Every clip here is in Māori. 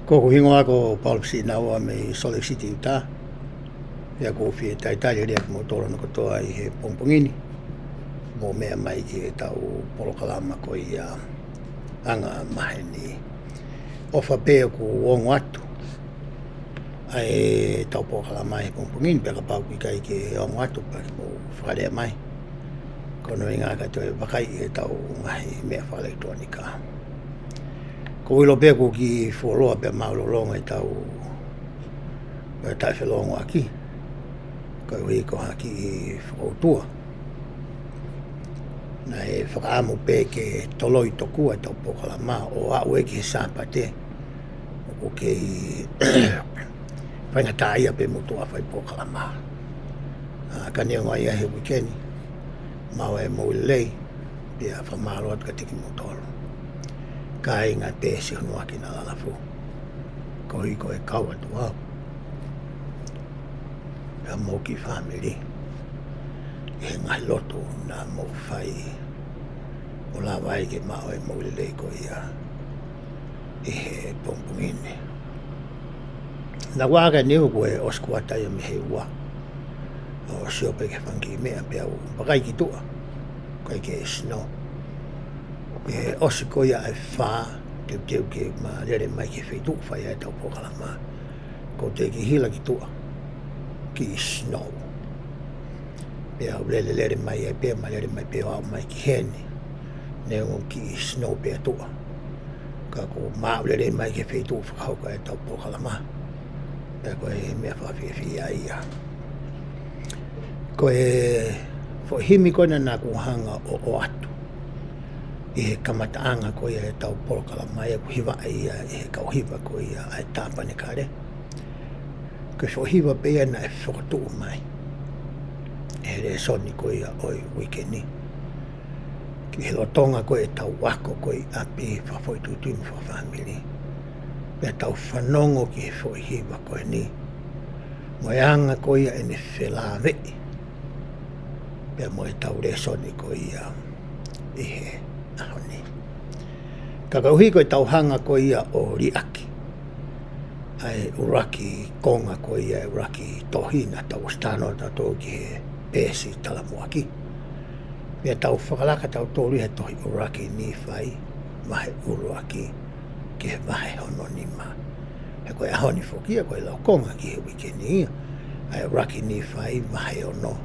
Ko hingoa ko palpsi naua me Salt Lake City Utah. Ia ko fie tai rea mo tolo no kotoa I he pongpongini. Mo mea mai ki e tau polokalama ko ia anga maheni. Ofa peo ku ongo atu. Ai tau polokalama he pongpongini peka pau ki kai ke ongo atu pa mo whakarea mai. Kono inga ka toi wakai e tau ngahi mea whalektronika. Ko ilo pe ko ki foloa pe maulolonga I tau tai whelongo aki. Ko hui ko haki I whakautua. Na e whakaamu pe ke toloi tokua tau pokalama o au eki he sāpate. O ko ke whaingata ia pe mutu a whai pokalama. Ka neonga ia he wikeni. Mau e moulei pe a whamaro atu ka tiki motolo. Ka inga te si honua ki na lalafu. Ko hi ko e kau atu au. Ka mo ki family. E ngai loto na mo whai. O la wai ke mau e moulei ko ia. I he pongpongine. Na waka niu ko e oskuata ia me he ua. O siope ke whangi mea pe au. Pakai ki tua. Kai ke snow. E osi ko ia e wha, teu ke ma rere mai ke whaitu whai e tau pokalama. Ko te ki hila ki tua, ki snow. Pe au lere mai e pe ma rere mai pe au mai ki hene. Ne o ki snow pe tua. Ka ko ma rere mai ke whaitu whakauka e tau pokalama. Pe ko e mea whawhiwhia ia. Ko e whahimi kona nā kuhanga o atu. I he kamataanga ko ia e tau polokala mai e kuhiwa ia I he kauhiwa ko ia ai tāpane kare. Ko whohiwa pia na e whakatuu mai. E re soni ko ia oi wikeni. Ki he lotonga ko e tau wako ko I api whawhoitutunu whawhamiri. Pea tau whanongo ki he whohiwa ko e ni. Moe anga ko ia e ne whelawei. Pea moe tau re soni ko ia I he ahoni. Kakauhi ko I tauhanga ko ia o riaki. Ai uraki konga ko ia uraki tohina tau stano tau ki he pesi talamuaki. Pea tau whakalaka tau tōru he tohi uraki NIFAI mahe uraki ki he mahe hono nima. He koe ahoni whokia koe lau konga ki he wikeni ia. Ai uraki NIFAI mahe ono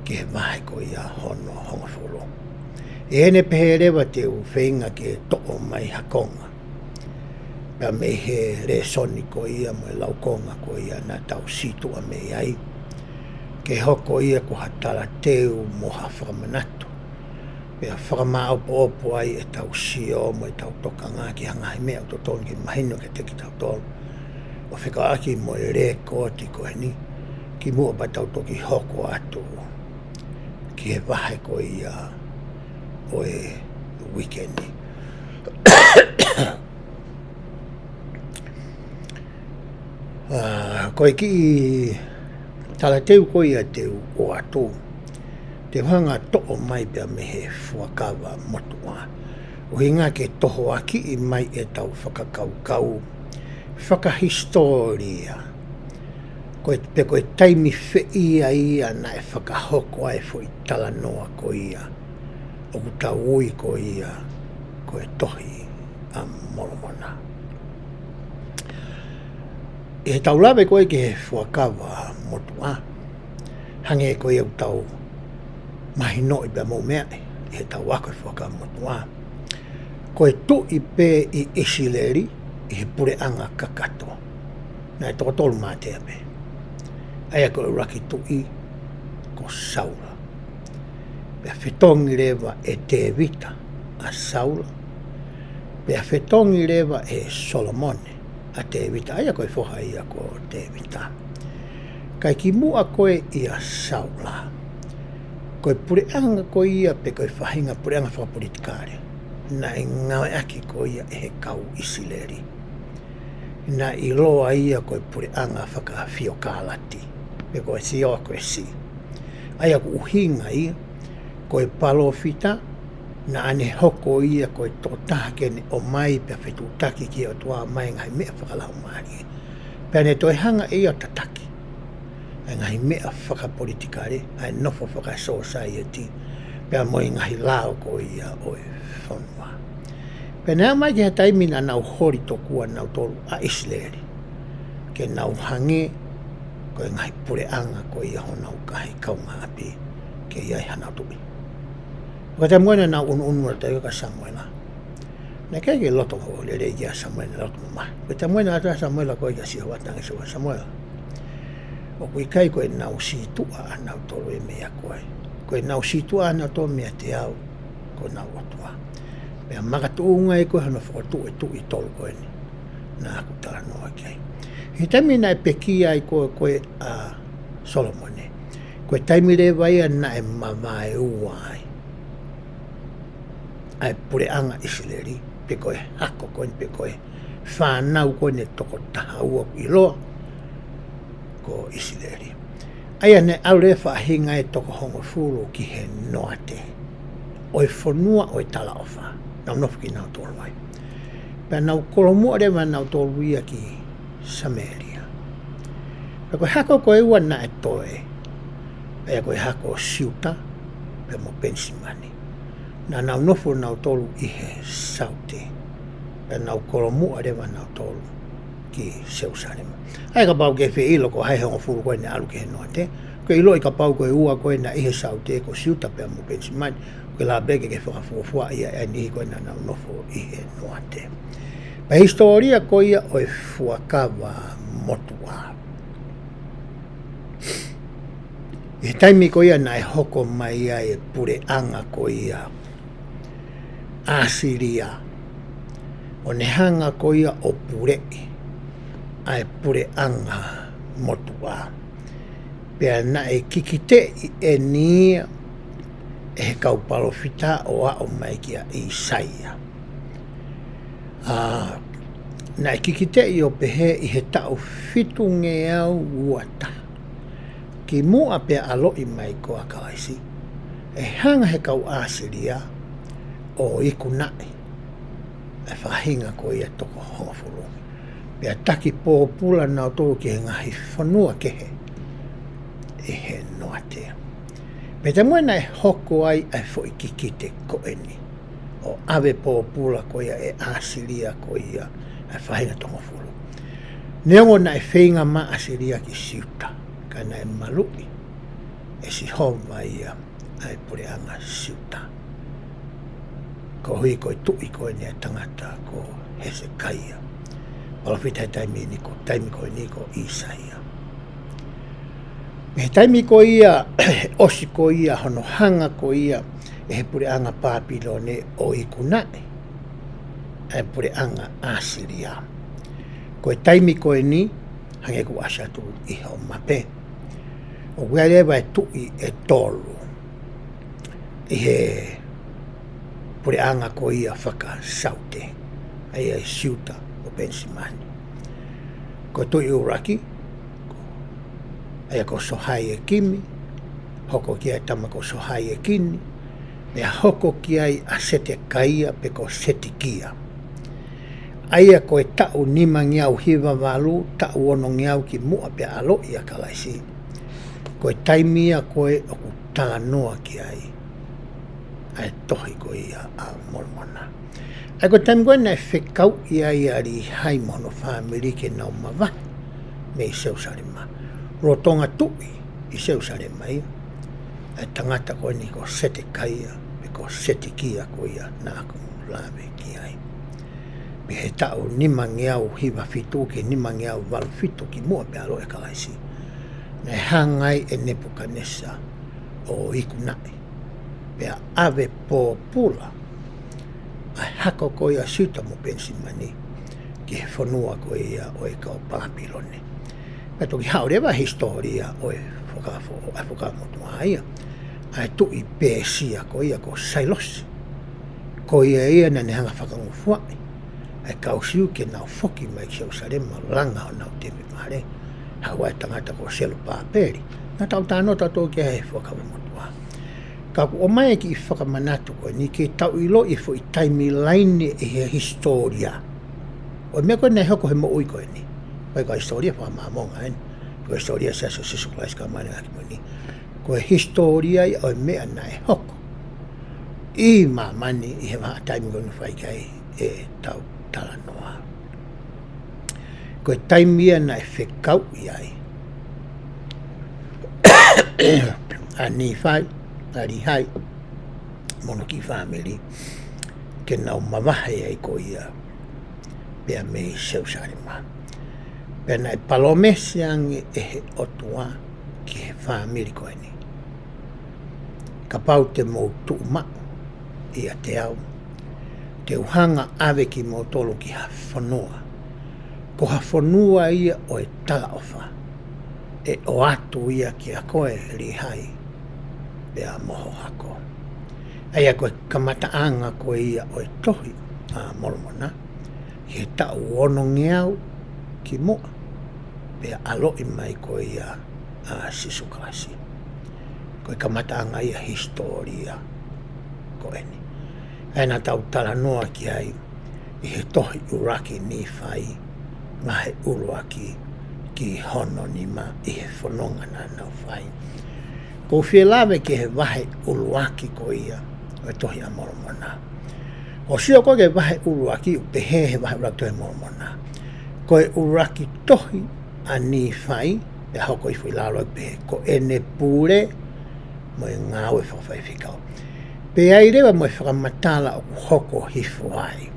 ki he mahe ko ia hono hongafolo. E ene peherewa te u whenga ke to'o mai hakonga. Pea me he re soni ko ia mo e lau konga ko ia na tau situa me ai. Ke hoko ia ko hatara teu mo ha whakamanatu. Pea whakamā opo ai e tau sio mo e tau toka ngā ki hangai mea o tonu ki mahino ke te ki tau tolu. O whikaaki mo e re kōti ko e ni. Ki mua pa tau toki hoko atu. Ki he wahe ko ia o e wikendi. Koe ki tala teu ko ia teu o atu. Te whanga to'o mai pia me he fuakawa motua. O hinga ke toho aki I mai e tau whakakaukau. Whakahistoria. Pe koe taimi whiia ia na e whakahoko ai fo I tala noa ko ia. O kuta ui ko ia ko e tohi a moromona. E he tau lawe koe ke he fuakawa motua. Hange koe au tau mahino I bea mou mea e he tau wako e fuakawa motua. Koe tu I pe I isileri I he pure anga kakato. Na e toko tolu mātea pe. Aia koe uraki tu I ko saula. Pea whetongi rewa e te vita a Saula. Pea whetongi rewa e Solomone a te vita. Aia koe whoha ia ko te vita. Kai ki mua koe I a Saula. Koe pureanga koe ia pe koe whahinga pureanga whakapolitikare. Na e ngawe aki koe ia e he kau isileri. Na I loa ia koe pureanga whakawhio kālati. Pe koe si oa koe si. Aia ko uhinga ia. Koe palofita, na ane hoko ia koe totaha kene o mai pia whetutaki ki o tua mai ngai mea whakalau maari. Pea ne toi hanga e o tataki. Ngai mea whakapolitikare, ai nofo whaka society, pea moi ngai lao ko ia o e whanua. Pea nea mai ki ha taimina nau hori tokua nau tolu a Isleri. Ke nau hange, koe ngai pureanga ko ia ho nau kahi kaunga api, ke iai hanau tui. Ko te moena na unu te ka Samuela. Na ke loto ko le le ya Samuela loto ma. Ko te moena ata Samuela ko ia si wata ngi so Samuela. O ko kai ko na usi tu ana to le me ya ko. Ko na usi tu ana to me te au ko na otua. Pe maga tu ngai ko hana fo tu I tol ko ni. Na ku ta no kai. Hitamina peki ai ko a Solomone. Ko taimire vai na e mamai uai. Ai pureanga Isileri, pe koe hako koe, pe koe whanau koe ne toko taha ua I loa ko Isileri. Aia ne aure whahinga e toko hongo furu ki he noate. Oi whanua oi tala ofa, nau nofu ki nau tolu ai. Pea nau kolomua rewa nau tolu ia ki Samaria. Pe koe hako koe ua na e toe. Aia koe hako siuta, pe mo pensimani. Na nau nofo nau tolu I he saute. Pea nau kolomua rewa nau tolu ki Seusarema. Ai ka pau ke whi ilo ko hai hongo furu koe ne alu ke he noate. Ko ilo I ka pau koe ua koe na I he saute ko siuta pea mo pensimani. Ko la beke ke whakafuafua ia e nihi koe na nau nofo I he noate. Pa historia ko ia o e fuakawa motua. E taimi ko ia na e hoko mai ia e pure anga ko ia. asiria. O ne hanga ko ia o pure. Ai pure anga motua. Pea na e kikite e nia e he kaupalofita o a o mai kia Isaia. Na e kikite i o pehe i he tau fitu nge au uata. Ki mua pea alo i mai ko a kawaisi. E hanga he kau asiria o iku nae. E whahinga ko ia toko hongafuru. Pea taki pō pula nao tō ki he ngahi whanua kehe. E he noatea. Me te moena e hoko ai ai fo i kikite ko eni. O ave pō pula ko ia e asiria ko ia ai whahinga tonga fulu. Neongo na e whainga ma asiria ki siuta. Ka na e malui. E si homa ia ai pure anga siuta. Ko hui ko i tui ko eni e tangata ko Hezekia. Palawhita e taimi ko ni ko Isaia. Me taimi ko ia, osi ko ia, hono hanga ko ia, e he pure anga Papilone o iku nae. E pure anga Asiria. Ko e taimi ko e ni, hange ku asatu i hao mape. O wealewa e tui e tolu. I he pure anga ko ia whaka saute. Ai ai siuta o Pensimani. Ko tui uraki, ai ko sohai e kimi, hoko ki ai tama ko sohai e kini, mea hoko ki ai a sete kaia pe ko sete kia. Aia ko e tau nima ngiau hiva walu, tau ono ngiau ki mua pe alo i a kalaisi. Ko e taimia ko e o ku tala noa ki ai, ai tohi ko ia a mormona. Ai ko taimi koe na e whekau i ai ari hai mono whamiri ke nau mawa, me i seusarima. Rotonga tui i Jerusalema ia. E tangata ko ni ko sete kaia, me ko sete kia ko ia nā ko lawe ki ai. Me he tau nima ngeau hiwa fitu ke nima ngeau walu fitu ki mua pe alo e kalaisi. Ne hangai e Nebukanesa o iku nae. Pea ave pō pula. Ai hako ko ia siuta mo Pensimani ki he whanua ko ia o e kau Papilone. Kato ki haurewa historia o e whakamotu aia. Ai tui pēsia ko ia ko Sailosi. Ko ia na ne hanga whakangu fuai. Ai kausiu ke nau foki mai ki Jerusalema langa o nau teme mare. Hawa e tangata ko selo pāperi. Nga tau tānota tō ki hei whakamotu a. Kaku o mai ki i whakamanatu ko ni ke tau ilo i fo i taimi laini e he historia. O mea koe nei hoko he mo ui koe ni. Koe ka historia wha maamonga en. Koe historia sa so sisu klais ka mane aki mo ni. Koe historia i o mea na e hoko. I mamani i he maha taimi konu whai kai e tau tala noa. Koe taimia na e whekau i ai. A NIFAI, a rihai, mono ki whamiri, ke nau mawahe ai ko ia, pia me Jerusalema. Pena e palomese ange e he otua ki he whamiri koe ni. Ka pau te mou tuu mao i a te au. Te uhanga ave ki mou tolo ki ha whanua. Ko ha whanua ia o e tala ofa. E o atu ia ki a koe rihai. Pea moho hako. Aia koe kamataanga koe ia o e tohi a moromona. He tau ono ngeau ki moa. Pea aloi mai koe ia a sisu klasi. Koe kamataanga ia historia koe ni. Aina tau tala noa ki ai i he tohi uraki NIFAI ngahe uruaki ki hono ni ma i he whanonga na nau whai. Ko whielawe ki he wahe uruaki ko ia o e tohi a moromona. O sio koe ke wahe uruaki u pehe he wahe uruaki tohi moromona. Ko e uraki tohi a NIFAI e hoko i whilaro pehe ko ene pure mo e ngāu e whawhai whikau. Pe ai rewa mo e whakamatala o hoko hifu ai.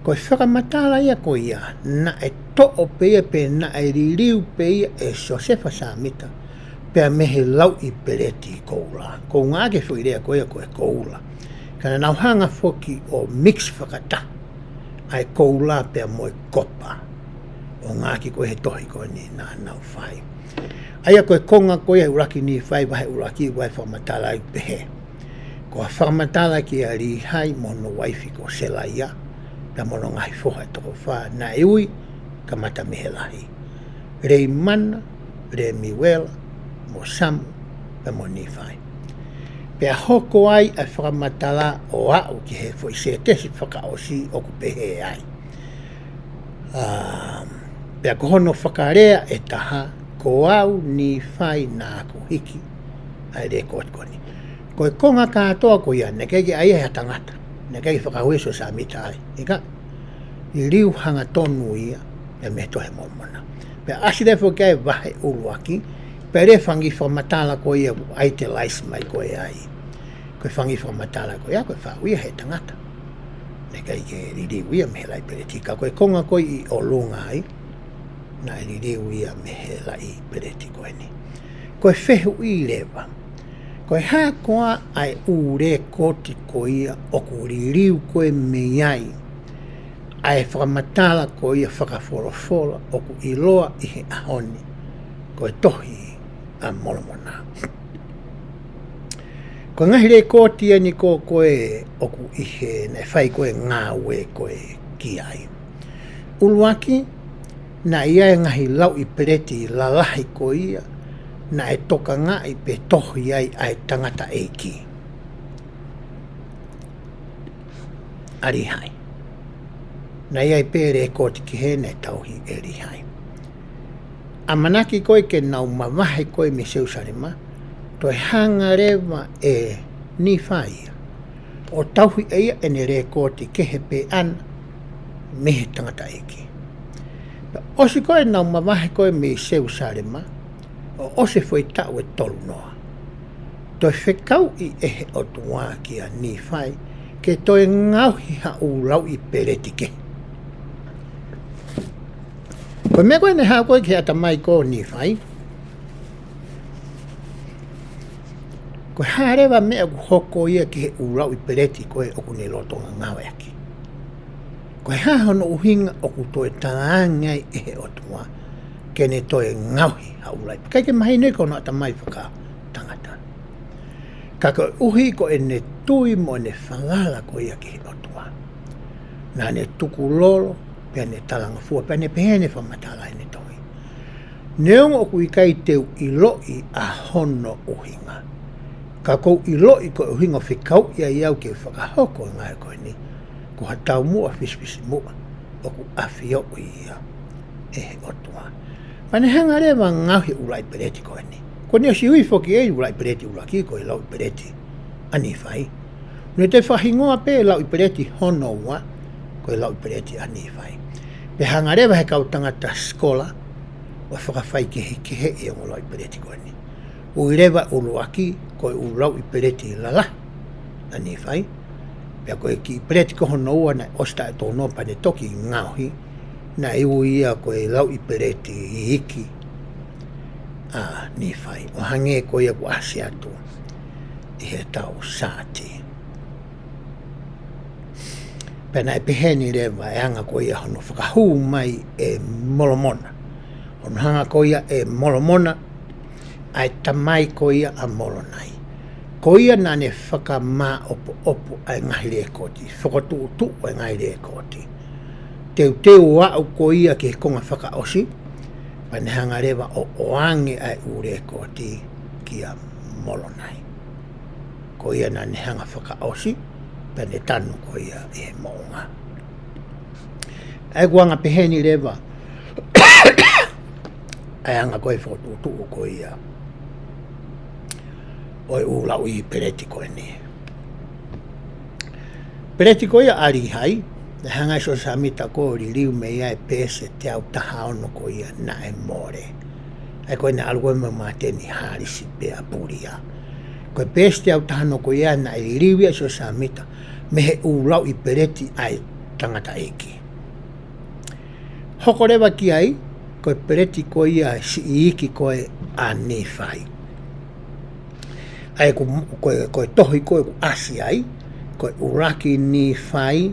Ko e whakamatala ia ko ia na e to'o pe ia pe na e ririu pe ia e Josefa Samita pe a mehe lau i pereti i koula. Ko ngā ke whuirea ko ia ko e koula. Kana nauhanga foki o mix whakata. Ai koula pia moe kopa. O ngāki koe he tohi koe ni nā NIFAI. Aia koe konga koe he uraki NIFAI wahe uraki wai whamatala i pehe. Ko a whamatala ki a rihai mono waifi ko sela ia. Pia mono ngahi foha e toko wha na eui ka mata mihelahi. Rei mana, rei miwela, mo samu, pia mo NIFAI. Pea hoko ai a whakamatala o au ki he fo i se tesi whakaosi o ku pehe ai. Pea kohono whakarea e taha ko au NIFAI nā ko hiki ai re koni. Koe konga kātoa ko ia, ne kei ai hea tangata, ne kei whakahueso sa mita ai. Ika, i riu hanga tonu ia, e me tohe momona. Pea asire fo kei wahe uruaki, pe re whangi whamatala ko ia ai te lais mai ko ai. Koe whangi whamatala ko ia, koe whauia he tangata. Ne kei ke ririu ia me helai pereti. Ka koe konga koe i o lunga ai, na ririu ia me helai pereti koe ni. Koe whehu i lewa. Koe haa koa ai ure koti ko ia o ku ririu koe me iai. Ai whakamatala ko ia whakawhorofora o ku iloa i he ahoni. Koe tohi a molomona. Ko ngahi re kōtia ni ko koe oku ihe ne whai koe ngāwe koe ki ai. Uluaki, na ia e ngahi lau i pereti lalahi ko ia, na e toka ngā i pe tohi ai ai tangata eiki. Arihai. Na ia i pe re kōti ki he ne tauhi e rihai. Amanaki koe ke nau mawahe koe me seusarema, toi hanga rewa e NIFAI. O tauhi eia e ne rekoti ke he pe ana me he tangata eki. Osi koe nau mawahe koe me seu sarema, o ose foi tau e tolu noa. Toi whekau i ehe o tuā ki a NIFAI, ke toi ngauhi ha ulau i pereti ke. Koe mea koe ne hao koe ki ata mai ko NIFAI, koe harewa mea ku hoko ia ki he urau i pereti koe oku ne lotonga ngawe aki. Koe hahono uhinga oku toe tāngai e he otua ke ne toe ngauhi ha ulai. Kai ke mahi ne kono ata mai whaka tangata. Ka koe uhi ko e ne tui mo ne whalala ko ia ki he otua. Nā ne tuku lolo, pia ne talanga fua, pia ne pehene whamatala e ne toi. Neongo oku i kai teu i loi a hono uhinga. Ka kou i loi ko uhinga whikau ia iau ke whakahoko ngai koe ni. Ko hatau mua whispisi mua. Oku awhio ia e he otua. Pane hanga rewa ngauhi ulai pereti koe ni. Ko ni o si hui whoki e ulai pereti ulaki ko i lau i pereti. A NIFAI. Nui te whahingoa pe lau i pereti hono ua. Ko i lau i pereti a NIFAI. Pe hanga rewa he kau tangata skola. Wa whakawhai ke he e o lau i pereti koe ni. Ui rewa uluaki koe ulau i pereti lala a NIFAI. Pea koe ki pereti ko hono ua na osta e tono pa ne toki ngauhi na iu ia koe lau i pereti i iki a NIFAI. O hange koe ia ku asi atu i he tau sāti. Pea na e peheni rewa e hanga koe ia hono whakahu mai e molomona. Hono hanga koe ia e molomona ai tamai ko ia a molonai. Ko ia nā ne whakamā opo ai ngahi rea koti. Whakatu tu ai ngahi rea koti. Teu wau ko ia ke konga whakaosi. Pane hanga rewa o oange ai u rea koti ki a molonai. Ko ia nā ne hanga whakaosi. Pane tanu ko ia i he moonga. Ai guanga peheni rewa. Ai hanga koe whakatu tu ko ia. Oi ulau i pereti koe ni. Pereti koe ia arihai, ne hanga iso samita ko ririu me ia e pese te au taha ono ko ia na e more. Ai koe ne algoe me mate ni harisi pe a puria. Koe pese te au taha ono ko ia na e ririu ia iso samita, me he ulau i pereti ai tangata eki. Hoko rewa ki ai, koe pereti koe ia si iki koe a NIFAI. Ai koe tohi koe ku asi ai, koe uraki NIFAI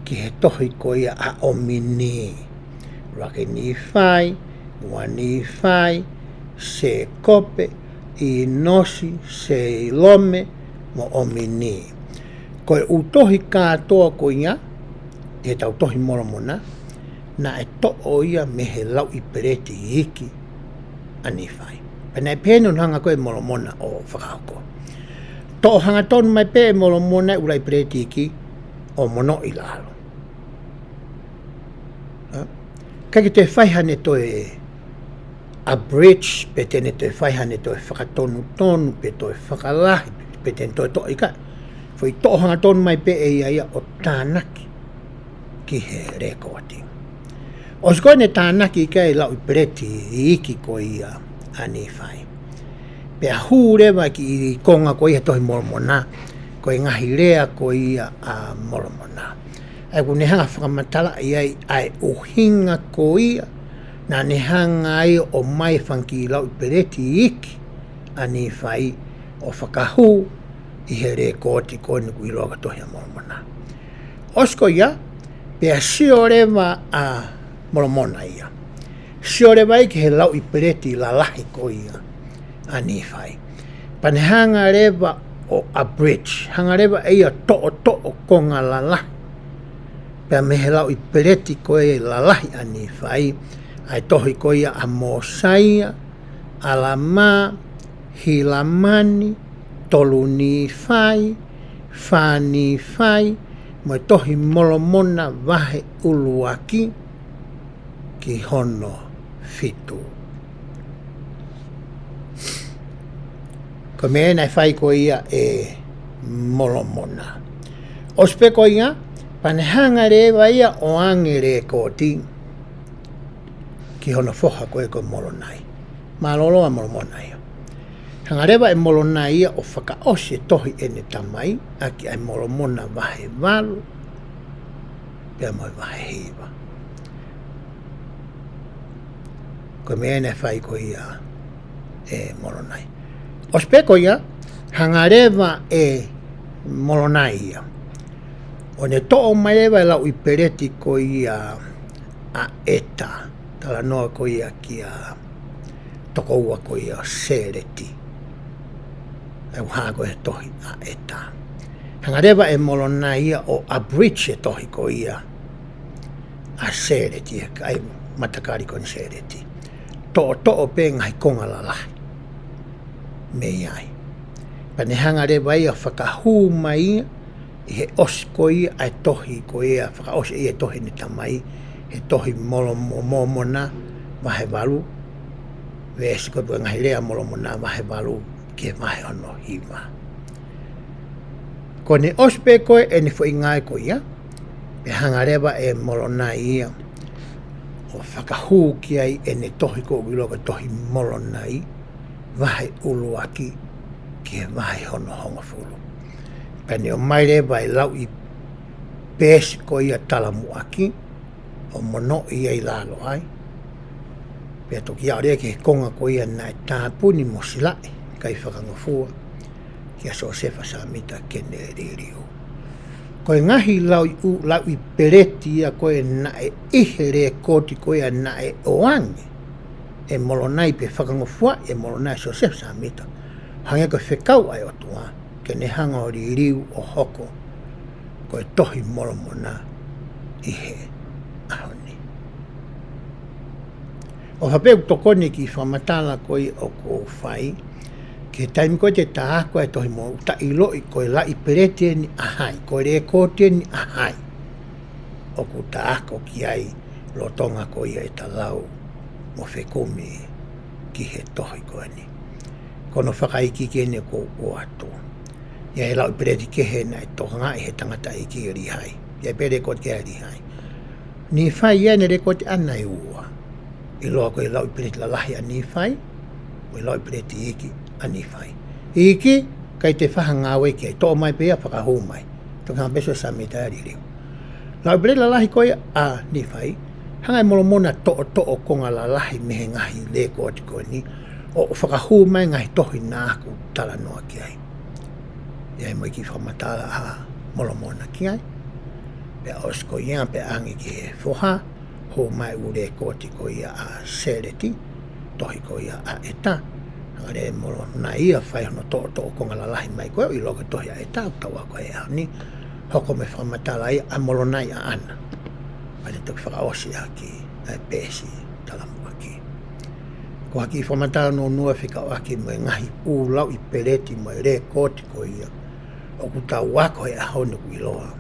ki he tohi ko ia a omini. Uraki NIFAI, ua NIFAI, se kope, I nosi, se lome, mo omini. Koe utohi katoa ko ia, he tau tohi moromona, na e to'o ia me he lau I pereti iki a NIFAI. Pena e pēnu hanga koe moromona o whakahoko. To'o hanga tonu mai pē moromona ura I pereti iki o mono I lalo. Kaki te whaihane toe a bridge, pe tene toe whaihane toe whakatonu pe toe whakalahi, pe tene toe to'i ka. Fui to'o hanga tonu mai pē e ia o tānaki ki he rekoti. O skoe ne tānaki ka I lau I pereti I iki ko ia a NIFAI. Pea hūrewa ki I konga ko ia tohi moromona, ko I ngahi rea ko ia a moromona. Ai ku nehanga whakamatala ai ai uhinga ko ia, na nehanga ai o mai whanki I lau I pereti iki a NIFAI o whakahu I he rekoti ko niku I loa tohi a moromona. Osko ia, pea siorewa a moromona ia. Siorewa I ki he lau I pereti la lahi ko ia a NIFAI. Pane hanga rewa o a bridge, hanga rewa ia to'o konga la lahi. Pea me he lau I pereti ko ia la lahi a NIFAI, ai tohi ko ia a Mosaia, Alama, Hilamani, Tolu NIFAI, Wha NIFAI, mo tohi moromona wahe uluaki ki hono fitu. Ko me nai whai ko ia e moromona. O spe ko ia, panehanga rewa ia o angere koti ki hono foha ko e ko moronai. Malolo a moromona ia. Hanga rewa e moromona ia o whakaose tohi ene tamai, aki ai moromona wahe walu, pia moi wahe hiwa. Ko me ene whai ko ia e moronai. O speko ia, hanga rewa e moronai ia. O ne to'o mai rewa e lau I pereti ko ia a eta, tala noa ko ia ki a toko ua ko ia sereti. E uha ko e tohi a eta. Hanga rewa e moronai ia o a bridge e tohi ko ia a sereti, ai matakari ko ni sereti. To'o pe ngai konga la lahi. Me ai. Pane hanga rewa ia whakahu mai I he osi ko ia ai tohi ko ia whakaosi ia tohi ni tamai he tohi moromona wahe walu vesi ko pua ngahi rea moromona wahe walu ke wahe ono hiwa. Ko ne osi pe koe e ni fo ingai ko ia pe hanga rewa e morona ia o whakahu ki ai e ne tohi ko uiloka tohi moronai wahe uluaki ke wahe hono honga fulu. Pani o mai rewa e lau I pēsi ko ia talamu aki, o mono ia I lalo ai. Pea toki au rea ki he konga ko ia na e tāpuni mo silai, kai whakangafua, ki a so sefa sa mita kene ririu. Ko e ngahi lau I pereti ia ko e na e ihe rea koti ko ia na e oange, e molonai pe whakangafua, e molonai so sefa sa mita. Hange ko whekau ai o tua, ke ne hanga o ririu o hoko, ko e tohi moromona I he ahoni. O hapeu tokoni ki whamatala koi o ko whai, ke taimi ko te tāko e tohi mo uta iloi ko e lai perete ni ahai, ko e rekote ni ahai. O ko tāko ki ai lo tonga ko ia e talau mo whekumi ki he tohi ko ni. Kono whakaiki kene ko o atu. Ia e lau pereti kehe na e tohanga e he tangata I ki e rihai. Ia e pere kote ke rihai. NIFAI ia ne rekote ana I ua. I loa ko e lau pereti la lahi a NIFAI, o e lau pereti iki a NIFAI. Iki, kai te whaha ngāwe ki ai tō mai pēa whakahu mai. Toka beso sa me tā ririu. Lau pereti la lahi ko a NIFAI, hanga e molomona to'o konga la lahi mehe ngahi le kote ko ni, o whakahu mai ngahi tohi nāku tala noa ki ai. Ia e mai ki whamatala a molomona ki ai. Pea osko ia pe angi ki he foha, ho mai ure koti ko ia a sereti, tohi ko ia a eta. Hangare molona ia whai hono to konga la lahi mai koe, i loke tohi a eta, utaua koe e ni hoko me whamatala ia a molona ia ana. Pare tuk whakaosi a ki a pēsi talamu aki. Ko haki i whamatala no nua whikau aki mo ngahi ūlau i pereti mo re koti ko ia. O kutau wako e a honu ku iloa.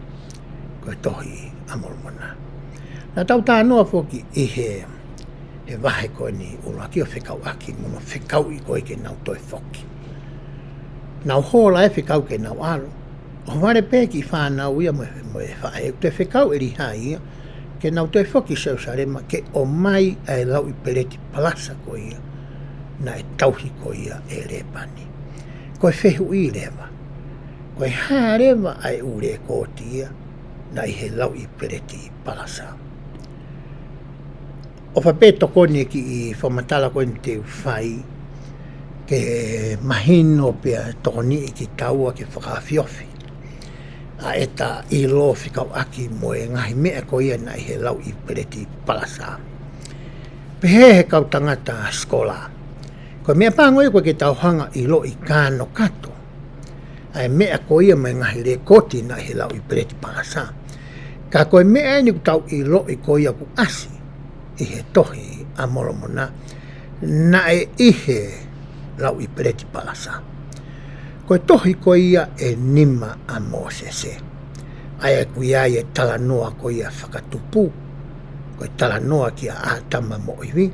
Koe tohi a molomona. Nā tau tā noa whoki i he wahe koe ni ulaki o whikau aki mono whikau i koe ke nau toi whoki. Nau hola e whikau ke nau alo. O ware pēki whānau ia mo e whae. Te whikau e riha ia ke nau toi whoki seu sarema ke o mai e lau i pereti palasa ko ia na e tauhi ko ia e repani. Koe whehu i rewa. Koe hā rewa ai ure kōti ia na i he lau i pereti palasa. O whapeto kone ki i whamatala kone te whai ke mahino pia toni i ki taua ke whakawhiofi. A eta i lo whikau aki mo e ngahi mea ko ia na i he lau i pereti palasa. Pehe he kau tangata skola. Ko mea pāngoi koe ke tauhanga i lo i kāno kato. Ai mea ko ia mai ngahi re koti na i he lau i pereti palasa. Ka koe mea ni ku tau i lo i ko ia ku asi. I he tohi a molomona na e ihe lau i pereti palasa. Koe tohi ko ia e nima a Mosese. Ai ku ia e talanoa ko ia whakatupu. Koe talanoa ki a atama mo iwi.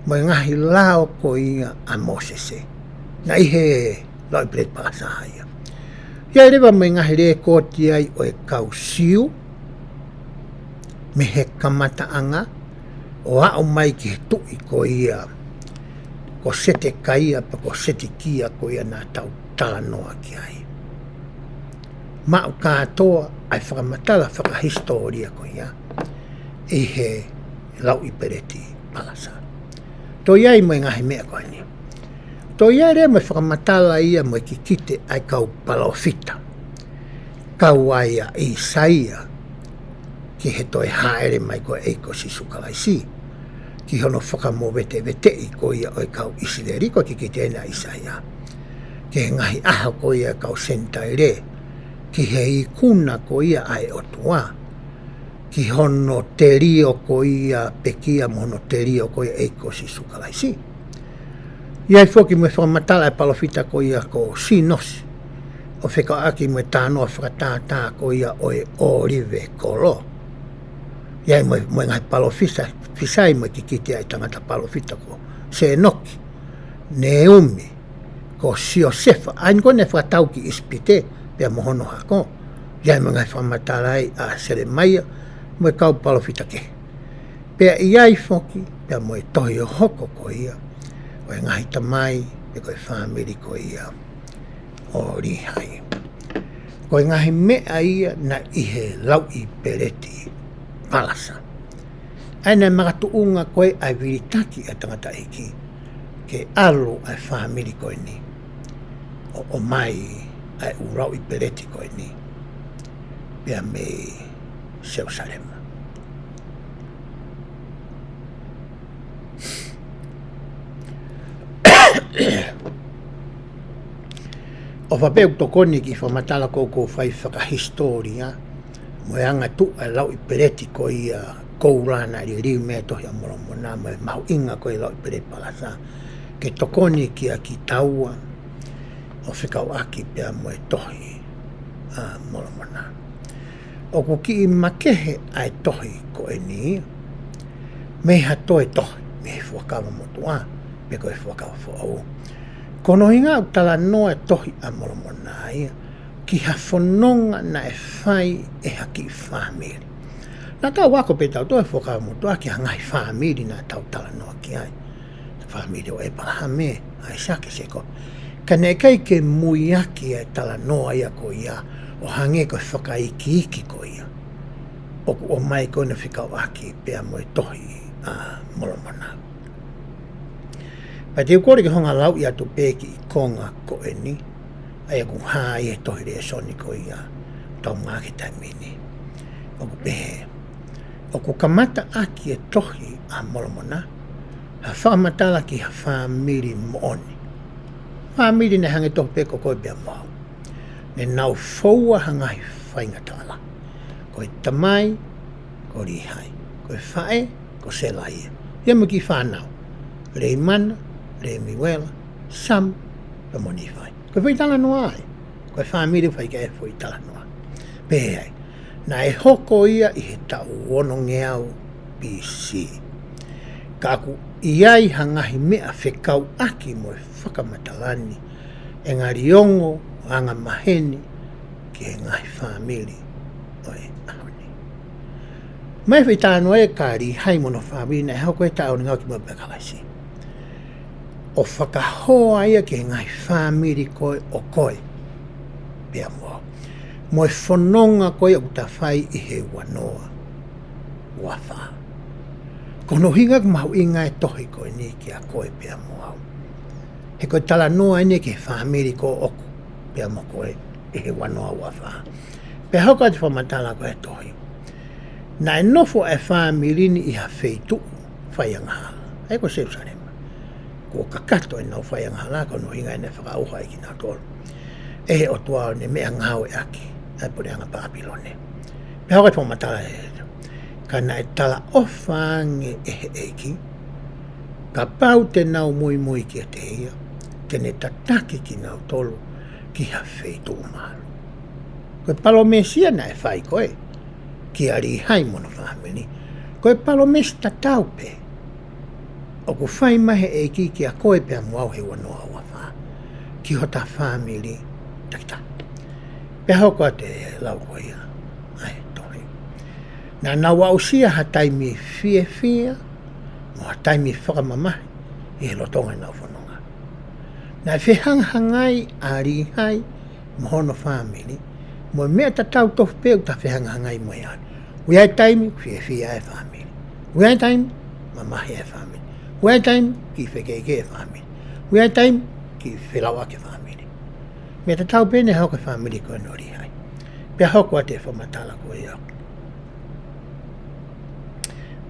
Mo ngahi lao ko ia a Mosese. Na ihe lau i pereti palasa haia. Ia rewa mo ngahi re koti ai o e kau siu. Me he kamata anga. O ao mai ki he tui ko ia, ko sete kaia pa ko sete kia ko ia nā tau talanoa ki ai. Mau kātoa ai whakamatala whakahistoria ko ia, i he lau i pereti palasa. Tō iai mo ngahi mea koe ni. Tō iai rea mo whakamatala ia mo ki kite ai kau palofita. Kau ai a Isaia, ki he toi haere mai koe eiko si sukalaisi. Ki hono whakamowete wete i ko ia o kau Isileri ko ki tēnā Isaia. Ki he ngahi aha ko ia kau sentai re. Ki he i kuna ko ia ai otua. Ki hono te rio ko ia pekia mono te rio ko ia eiko si sukalaisi. Iai whoki me whakamatala e palofita ko ia ko sinosi. O whekaaki me tānoa whakatātā ko ia o e orive kolo. Iai mo ngai palofisa, fisai mo ki kite ai tangata palofita ko se noki, ne umi, ko Siosefa, ain ko ne whakatau ki ispite, pia mohono hako. Iai mo ngai whamatalai a Seremaia, mo kau palofita ke. Pia iai whoki, pia mo e tohi o hoko ko ia, o e ngahi tamai, e koe whamiri ko ia, o rihai. Ko e ngahi mea ia na ihe lau i pereti palasa. Aina makatuunga koe ai viritaki a tangata iki ke alu ai whamiri koe ni. O mai ai urau i pereti koe ni. Pia me Jerusalema. O whapeu tokoni ki whamatala koukou whai whakahistoria mo e anga tu ai lau i pereti ko ia kourana i riu mea tohi a molomona mo e mahu inga ko i lau i pereti palasa ke tokoni ki a ki taua o whikau aki pia mo e tohi a molomona. O ku ki i makehe ai tohi ko e ni me ha toi tohi me he fuakawa motua me ko e fuakawa fuau. Kono inga u tala noa tohi a molomona ia ki hawhanonga na e whai e haki i whamiri. Nā tau wako pe tau toi whakawa motua ki hangai whamiri nā tau tala noa ki ai. Whamiri o e palahame ai sake seko. Ka ne kai ke muiaki e tala noa ia ko ia o hange ko whakaiki iki ko ia. O mai ko na whikau aki pia mo e tohi a molomona. Pai te ukore ki honga lau i atu pēki i konga ko e ni. Ai aku hā i e tohi re soni ko ia. tau ngā ki tai mini. O ku pehe. O ku kamata aki e tohi a molomona. Ha whakamatala ki ha whamiri mooni. Whamiri ne hange tohi pe ko koe pia moau. Ne nau foua hangai whaingatala. Koe tamai, ko rihai. Koe whae, ko selaia. Ia mo ki whanau. Rei mana, rei miwela, sam, pa mo NIFAI. Koe whaitala noa ai. Koe whamiri whai ka e whaitala noa. Pehe ai. Na e hoko ia i he tau ono ngeau BC. Ka aku iai hangahi mea whekau aki mo e whakamatalani. E ngā riongo, anga maheni, ki he ngai whamiri o e ahoni. Mai whi tāno e ka rihai mono whamiri na e hoko e tau ngau ki mo pekalaisi. O whakahoa ia ki he ngai whamiri koe o koe. Pea mua. Mo e whanonga koe o ta whai i he wanoa. Wawha. Kono hinga ki mahu inga e tohi koe ni ki a koe pea mua. He koe tala noa ene ki he whamiri ko oku. Pea mo koe i he wanoa wawha. Pea hoka te whamatala koe tohi. Na e nofo e whamiri ni i ha wheitu whaiangahala. Hei ko Seusarema. Ko kakato e nau whaiangahala kono hinga ene whakauha i ki nā tolu. E he o tuao ne mea ngau e aki. Ai pore anga Papilone. Pe hauka tō matala e ka na e tala ofange e he eiki. Ka pau te nau mui mui ki a te hia. Te ne tataki ki nau tolu ki ha wheitu maru. Koe palomesia na e whai koe. Ki a rihai mono whamini. Koe palomesi tatau pe. O ku whai mahe eiki ki a koe pe a muau he wanoa wawha. Ki hota whamili takita. Pe hoko a te lau koe ia. Ai, tohi. Nā nau au sia ha taimi fie fia, mo ha taimi whakamamahi, i he lotonga nau whanonga. Nā whihanghangai a rihai, mo hono whamili, mo mea ta tau tofu pēu ta whihanghangai mo ian. Ui ai taimi, fie fia e whamili. Ui ai taimi, mamahi e whamili. Ui ai taimi, ki whekeke e whamili. Ui ai taimi, ki whilawa ke whamili. Me te tau pene hauka whamiri koe no rihai. Pea hoko a te whamatala koe iau.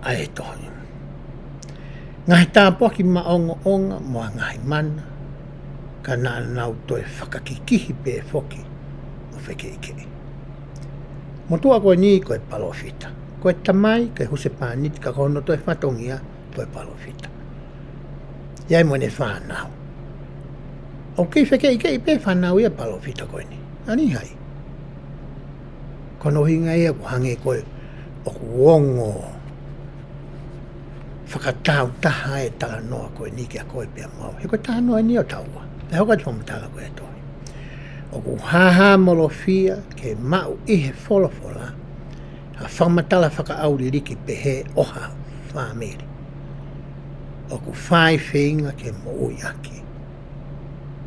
Ai tohi. Ngahi tāpoki maonga moa ngahi mana. Ka nā nau toe whakakikihi pē whoki o whekeke. Motua koe ni koe palofita. Koe tamai, koe huse pāniti, ka kono toe whatongia, koe palofita. Iai mo ne whanau. O kei whekeke i pē whanau ia palofita koe ni. Ani hai. Kono hinga ia ku hange koe o kuongo. Whakatau taha e tala noa koe ni ki a koe pia mau. He koe taha noa ni o taua. E hoka te whamatala koe tohi. O ku haha molofia ke mau i he wholofola. Ha whamatala whakaauri riki pehe oha whamiri. O ku whai whinga ke mo ui aki.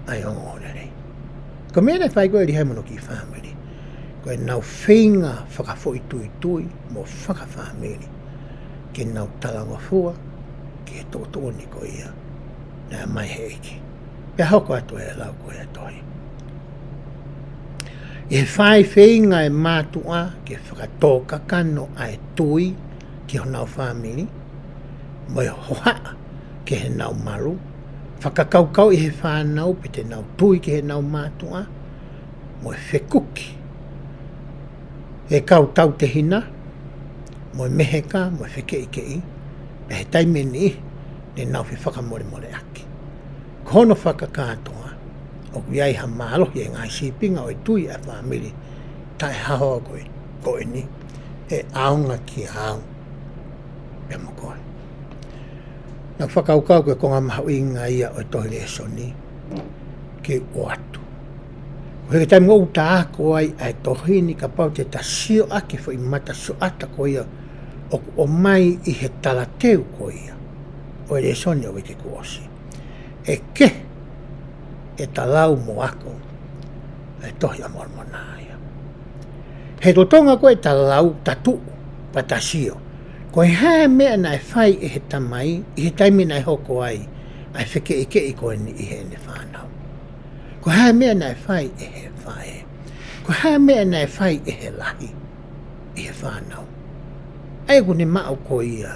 Ai ongo rei. Ko mea nei whai koe rihai mono ki whamiri. Koe nau whinga whakafoi tui tui mo whakawhamiri. Ke nau talanga fua, ke tōtōni ko ia. Nā mai heiki. Pea hoko atu e lau koe atohi. I he whai whinga e mātua ke whakatōka kano ai tui ki ho nau whamiri. Mo e hoa ke he nau maru. Whakakaukau i he whanau pe te nau tui ki he nau mātua. Mo e whekuki. E kau tau te hina. Mo e meheka, mo e whekei kei. E he taimeni ne nau whi whakamore more aki. Kono whakakātoa. O iai ha mālohi e ngai sipinga o i tui a whamiri. Tai hahoa koe ni. E aunga ki au. Pea mo koe. Nau whakaukau koe konga mahu inga ia o i tohi le soni. Ke o atu. Ko heke taimi ngou ta ako ai ai tohini ka pau te tasio ake fo i mata so ata ko ia o mai i he talateu ko ia. O e le soni o wike kuosi. E ke e talau mo ako e tohi a mormona ia. He totonga ko e talau tatu pa tasio. Ko e hae mea na e whai e he tamai, i he taimi na e hoko ai, ai whike i ke i koe ni i he ne whanau. Ko hae mea na e whai e he whai. Ko ha mea nei whai e he lahi, i he whānau. Ai kune mao ko ia,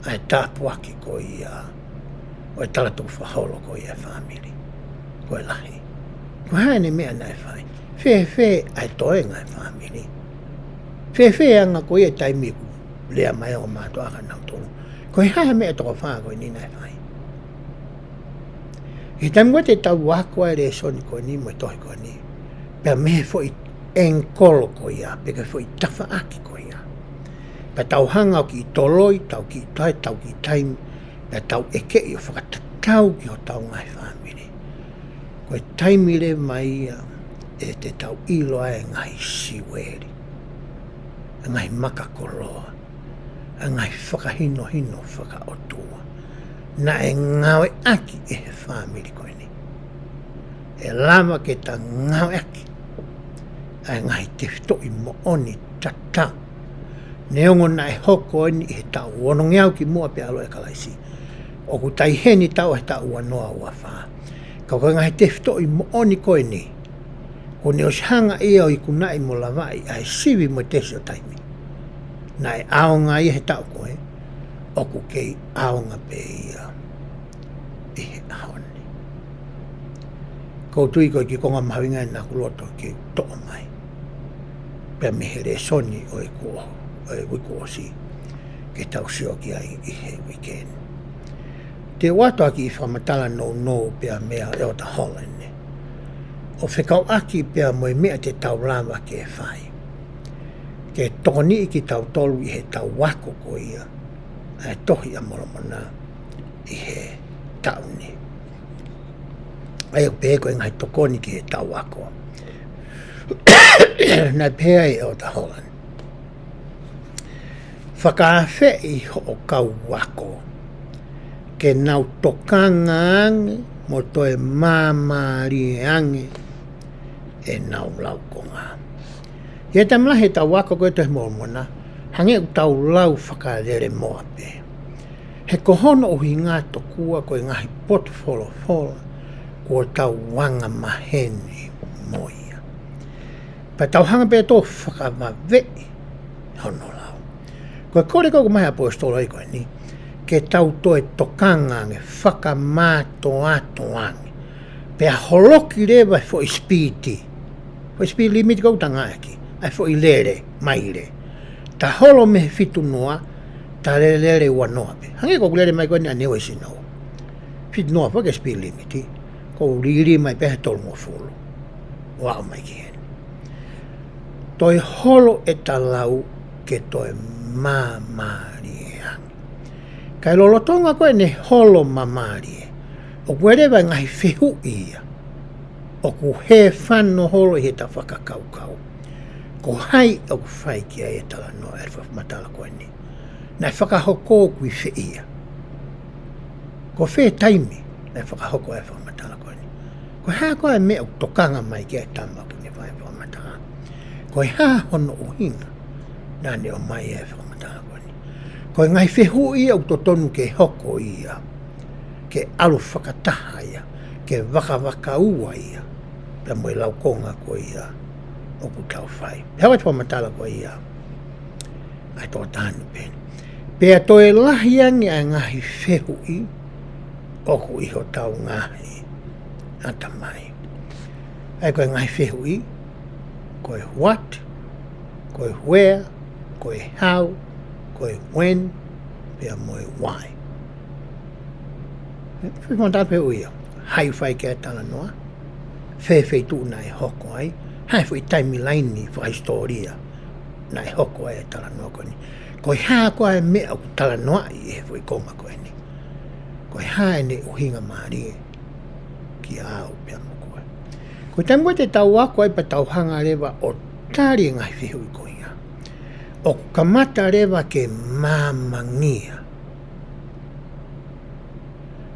ai tāpuaki ko ia, o e talatu whaholo ko ia whamiri, ko e lahi. Ko ha ne mea nei whai, whe ai toe ngai whamiri. Whe anga ko ia taimiku, lea mai o mātua aka nau tonu. Ko e ha mea toko whaa ko ni nei whai. I taimua te tau wako ai re soni ko ni, mo e tohi ko ni. Pea mehe fo i enkolo ko ia, peka fo i tafa aki ko ia. Pea tau hanga o ki i toloi, tau ki i tai, tau ki i taimi, pea tau eke i o whakatatau ki o tau ngai whamiri. Ko e taimi le mai ia, e te tau ilo ai ngai siweri. Ngai makakoloa, ngai whakahino whakaotua. Na e ngawe aki e he whamiri koe ni. E lama ke ta ngawe aki. Ai ngai te whito i mo oni tatau. Neongo na e hoko ni he tau. Wonongi au ki mua pe alo e kalaisi. O ku tai heni tau he tau ua noa ua whaa. Kau koe ngai te whito i mo oni koe ni. Ko ne o shanga ia o i kunai mo lawai. Ai siwi mo tesi o taimi. Na e aonga ia he tau koe. Oku kei aonga pe ia i he ahoni. Kou tui koe ki konga mahawinga na kuloto ki toa mai. Pea mehere soni o e wikuosi ke tau sio ki ai i he weekend. Te watoa ki i whamatala no pea mea e o ta Holland. O whekau aki pea moe mea te tau lama ke whai. Ke toni ki tau tolu i he tau wako ko ia. Ai tohi a moromana i he tauni. Ai o pēko e ngai tokoni ki he tau wako. Nai pēa i o ta Holland. Whakawhe i ho kau wako. Ke nau tokanga ange, mo toe mamari ange, e nau laukonga. Ia tamla he tau wako koe tohi moromana, hange u tau lau whakarere moa pe. He kohono o hi ngā tokua koe ngahi potu wholofola ko tau wanga maheni moia. Pa tau hanga pe tō whakamawe hono lau. Koe kore koko mai apostolo i koe ni, ke tau toe tokanga nge whakamāto ato ange. Pe a holoki rewa fo i spiti. Fo i speed limit kou tanga aki. Ai fo i lere, maire. Ta holo me fitu noa, ta lere ua noa pe. Hange kou lere mai koe ni aneo isi nau. Fitu noa fo ke speed limiti. Kou riri mai pehe tolu mo fulu. Wao mai ki hen. Toi holo e ta lau ke toi mamari ang. Kai lolotonga koe ne holo mamari e. O kuerewa ngahi whihu ia. O ku he whano holo i he ta whakakaukau. Ko hai o ku whai ki a e tala noa e whamatala koe ni. Nai whakahoko kui whiia. Ko whe taimi, nai whakahoko e whamatala koe ni. Ko hea koe me o tokanga mai ki a tama ku ni whai whamatala. Ko hea hono o hinga, nane o mai e whamatala koe ni. Ko ngai whihu ia o totonu ke hoko ia. Ke alu whakataha ia. Ke waka ua ia. Pea moe laukonga ko ia. O ku tau whai. Hewa te whamatala ko ia. Ai tō tānu pēni. Pea toe lahi angi a ngahi whehu i. O ku iho tau ngahi. Ata mai. Ai koe ngahi whehu i. Koe what. Koe where. Koe how. Koe when. Pea moe why. Whamatala whehu ia. Hai whai kia tala noa. Whewhei tū nai hoko ai. Hai fo i taimi laini fo historia na e hoko e tala noa koe ni. Koe haa koe mea o tala noa i e fo i konga koe ni. Koe haa e ne uhinga maari ki au pia mo koe. Koe taimua te tau wako ai pa tau hanga rewa o tari ngai whihu i koe ia. O kamata rewa ke mamangia.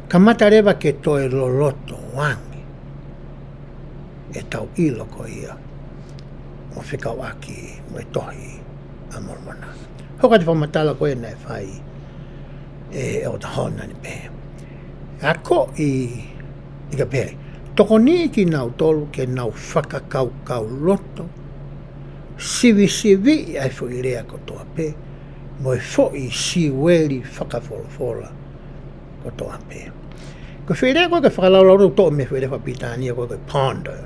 Kamata rewa ke toe loloto wangi. E tau ilo koe ia. O whikau aki mo e tohi a mormona. Hoka te whamatala koe nei whai e o ta hona ni pē. A ko i ka pē, toko ni ki nau tolu ke nau whakakau loto. Sivi ai fo i rea kotoa pe. Mo e fo i siweri whakafolofola kotoa pe. Ko whirea koe ke whakalaulau tō me whirea whapitania koe koe ponder.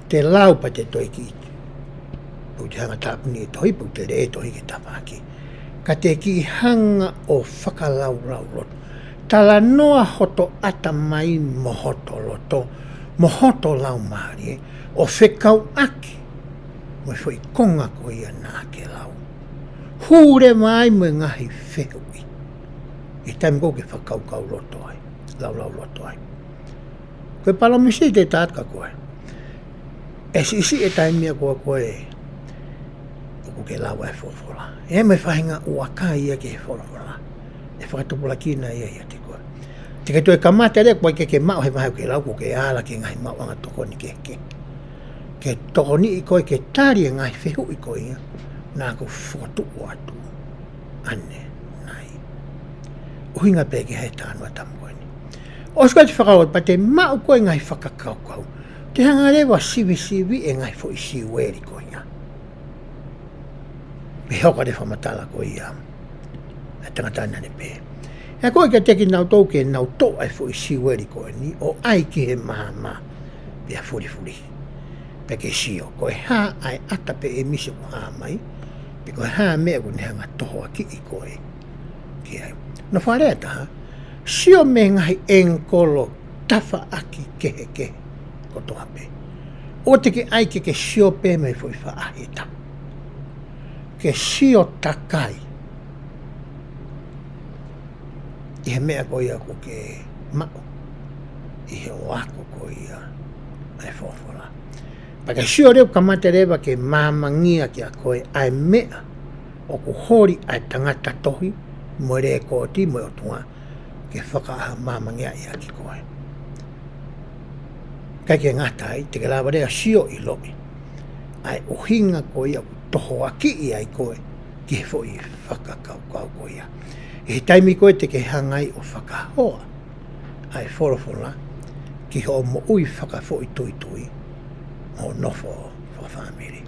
Te lau pa te toi ki. Pau te hanga tāpuni e tohi, pau te re tohi ke tapaki. Ka te ki hanga o whakalaulau loto. Tala noa hoto ata mai mohoto loto. Mohoto lau maari o whekau aki. Mo e whai konga ko ia nā ke lau. Hure mai mo ngahi whehui. E taimi kou ke whakaukau loto ai. Lau loto ai. Koe palamisi te tātka koe. E si e taimia koe o ke lau e wholofola. E me whahinga o Kai ia ke wholofola. E whakatupula kina ia te koe. Te ke tue kamata rea koe ke mao he mahi ke lau ko ke ala ke ngahi mao anga toko ni ke. Ke toko ni i koe ke tari e ngahi whehu i koe ia. Nā ko whakatu o atu. Ane, nai. Uhinga pe ke hei tānua tamu koe ni. O skoe te whakawat pa te mao koe ngahi whakakaukau. Te hanga rewa sivi e ngahi fo i siweri koe ia. Me hoka re whamatala koe ia. E tangatana ne pe. E koe ke teki nau tau ke nau tō ai fo i siweri koe ni. O ai ki he maha pia furi. Pe ke sio. Koe ha ai ata pe e misi ko ha mai. Pe koe ha mea ko nehanga toho a ki i koe. Ki ai. No wharea taha. Sio me ngahi enkolo tafa aki kehe. Kotoa pe. O te ke ai ke sio pe me fo i whaaheta. Ke sio takai. I he mea ko ia ko ke mao. I he oako ko ia. Ai fofola. Pake sio reo kamate rewa ke mamangia ki a koe ai mea. O ku hori ai tangata tohi. Mo re ko ti mo o tunga. Ke whakaaha mamangia ia ki koe. Kai ke ngata ai, te ke lawa rea sio i lomi. Ai uhinga ko ia toho aki i ai koe. Ki he fo i whakakau ko ia. E taimi koe te ke hangai o whakahoa. Ai wholofola. Ki ho mo ui whakafo i tui. Mo nofo whawhamiri.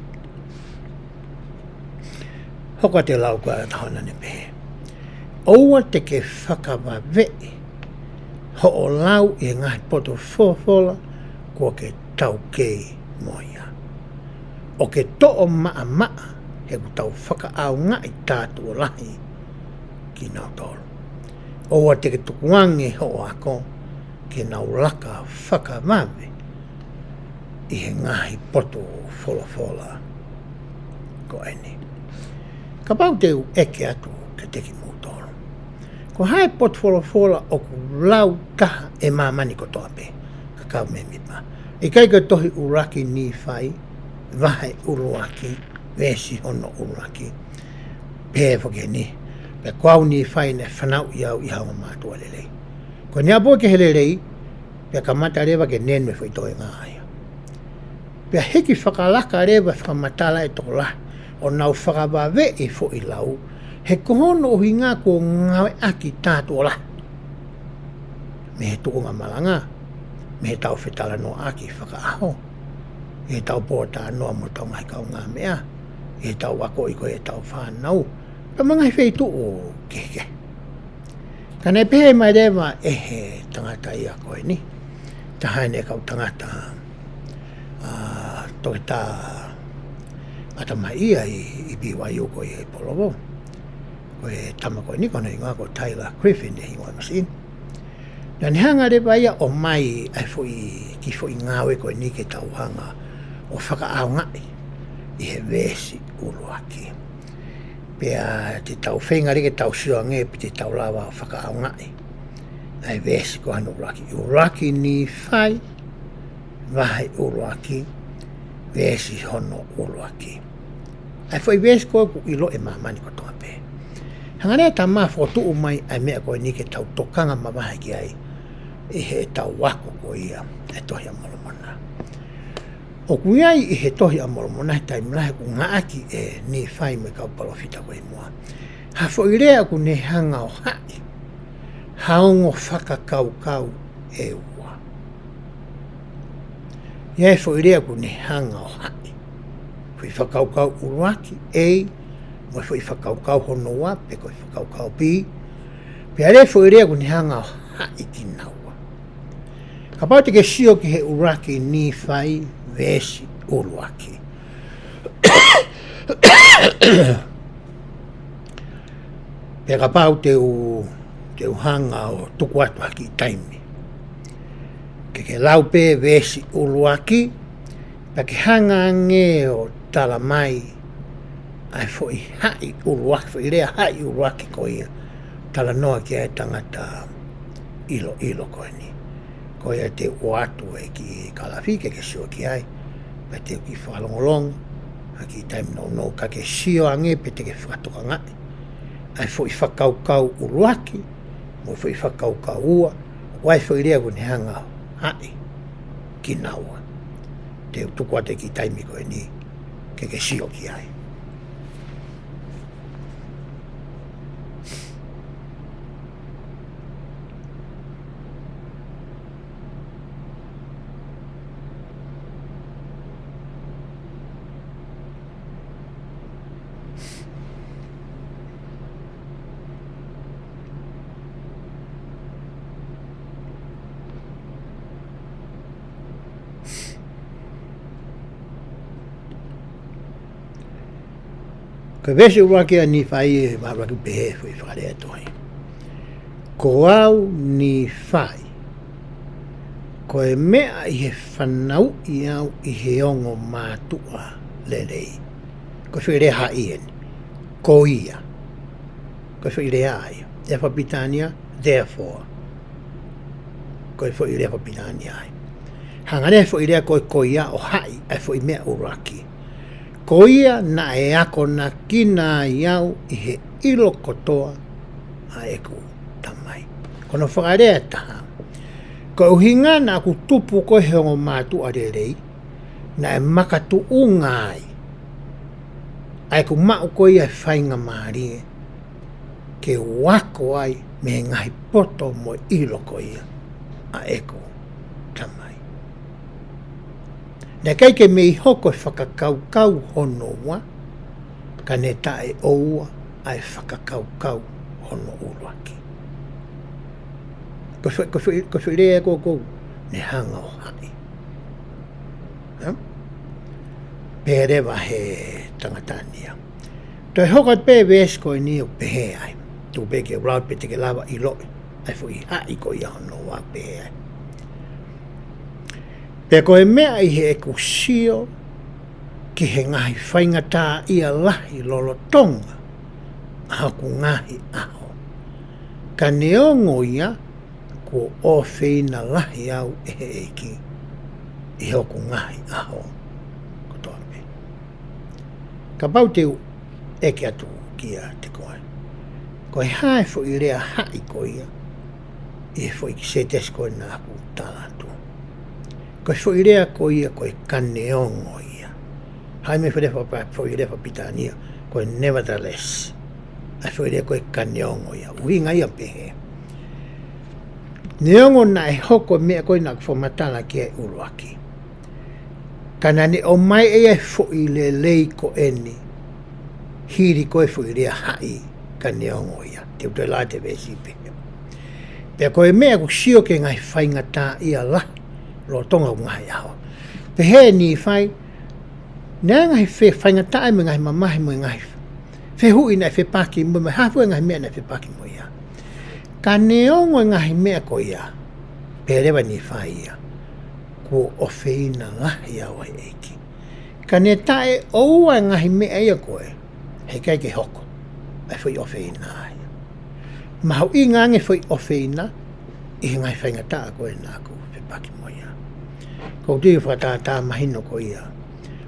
Hoka te lau kua tahona ne pehe. Oua te ke whakawawei. Ho o lau i ngahi poto whofola. Kua ke tau kei moia. O ke to'o maa. He ku tau whakaau ngai tātua lahi. Ki nau tolu. Oua te ke tukuangi ho ako. Ke nau laka whakamawe. I he ngahi poto wholofola. Ko eni. Ka pau te u eke atu ke teki mū tolu. Ko hae poto wholofola o ku lau taha e mamani ko toa pe. Ka kau me mipa. I kai ka tohi uraki NIFAI. Vahe uruaki. Vesi hono uruaki. Pēwha ke ni. Pe kwau NIFAI ne whanau iau i hawa mātua lelei. Ko ni apo ke helelei. Pe kamata rewa ke nenwe whai toi ngā aia. Pea heki whakalaka rewa whakamatala e toko lahi. O nau whakawawe e fo i lau. He kohono o hinga ko ngawe aki tātua lahi. Me he tukunga malanga. Me he tau whetala no aki whakaaho. E tau pōta noa mo tau ngai kau ngā mea. E tau wako i koe e tau whanau. Pa mangai wheitu o keke. Kana e pehe mai rewa e he tangata ia koe ni. Tahaine kau tangata. Toke tā ata mai ia i biwa iu koe e polovo. Koe tama koe ni kona i ngā koe Tyler Griffin e hingoa masin. Na ni hanga rewa ia o mai ai ki fo i ngāwe koe ni ke tau hanga o whakaau ngai i he vesi uruaki. Pea te tau whenga rike tau sirange pi te tau lawa o whakaau ngai. Ai vesi ko hana uruaki. Uruaki NIFAI, vahe uruaki, vesi hono uruaki. Ai fo i vesi koe ku ilo e mamani ko toa pe. Hangarea ta maa whotu umai ai mea koe ni ke tau tokanga mawahe ki ai. I he tau wako ko ia e tohi a molomona. O kuiai i he tohi a molomona he taimlahe ku ngaaki e NIFAI me kau palofita koe mua. Ha fo i rea ku ne hanga o hai. Haongo whakakau e ua. Ia e whoirea ku ne hanga o hae. Fui whakaukau uruaki, mo fui whakaukau honoa, pe koe whakaukau pi. Pe are whoirea ku ne hanga o hae ki naua. Ka pau te ke sio ki he uraki NIFAI vesi uruaki. Pe ka pau te hanga o tuku atu haki taimi. Ke lau pe vesi uruaki, pa ke hanga nge o tala mai, ai foi hai uruaki, foi rea hai uruaki ko ia, tala noa ki ai tangata ilo koe ni. Ko ia te oatu e ki kalawhike ke sio ki ai, pa te ki whalongolong, haki taimi no ka ke sio ange pe te ke whakatoka ngai. Ai foi whakaukau uruaki, mo foi whakaukau ua, wai foi rea kune hanga hai ki naua. Te utukua te ki taimi koe ni, ke sio ki ai. Ka vesi uraki a NIFAI e maraki pehe fui whakarea tohi. Ko au NIFAI, ko e mea i he whanau i au i he ongo mātua lelei. Ko whirea hai eni. Ko ia. Ko whirea ai. E whapitania, therefore. Ko whirea whapitania ai. Hangare whirea ko ia o hai, ai whi mea uraki. Ko ia na e ako na kina iau i he ilo kotoa a eku tamai. Kono whakarea taha. Ko uhinga na aku tupu ko he ongo mātu arerei, na e makatu ungai. A eku mau ko ia e whainga maarie, ke wako ai me ngahi poto mo ilo ko ia a eku tamai. Nā kai ke mei hoko e whakakaukau honoa, ka ne tae oua ai whakakaukau hono uruaki. Ko whirea ko ne hanga o hai. Pērewa he tangatania. Toi hoka pē vesko e ni o pehe ai. Tu peke rau pe te ke lawa i loe. Ai fui hai ko ia honoa pehe ai. Pe koe mea i he eku sio ki he ngahi whaingatā ia lahi lolotonga haku ngahi aho. Ka neongo ia ko o whina lahi au e he eki i hoku ngahi aho. Kotoa me. Ka pau te eke atu kia te koe. Koe hae fo i rea hai ko ia i he fo i ki se tesko na aku tātu. Ko whoirea ko ia koe kaneongo ia. Hai me whoirea pitania koe nevertheless. Ai whoirea koe kaneongo ia. Uhinga ia pehe. Neongo na e hoko mea koe na whamatala ki e uruaki. Kana ne o mai e whoile lei ko eni. Hiri koe whoirea hai kaneongo ia. Te utoi la te vesi pehe. Pea koe mea ku sio ke ngai whaingata ia lahi. Lo tonga ngai aho. Pe he NIFAI, nea ngai whaingatai me ngai mamahi mo ngai. Whe hui nai whe paki mo, me hafu ngai mea nai whe paki mo ia. Ka neongo ngai mea ko ia, pe rewa NIFAI ia, ko o whina lahi au ai eki. Ka ne tae oua ngai mea ia koe, he kai ke hoko, ai whi o whina ia. Mahau i ngange whi o whina, i ngai whaingataa koe nā ko whe paki mo ia. Ko tui whatata mahino ko ia.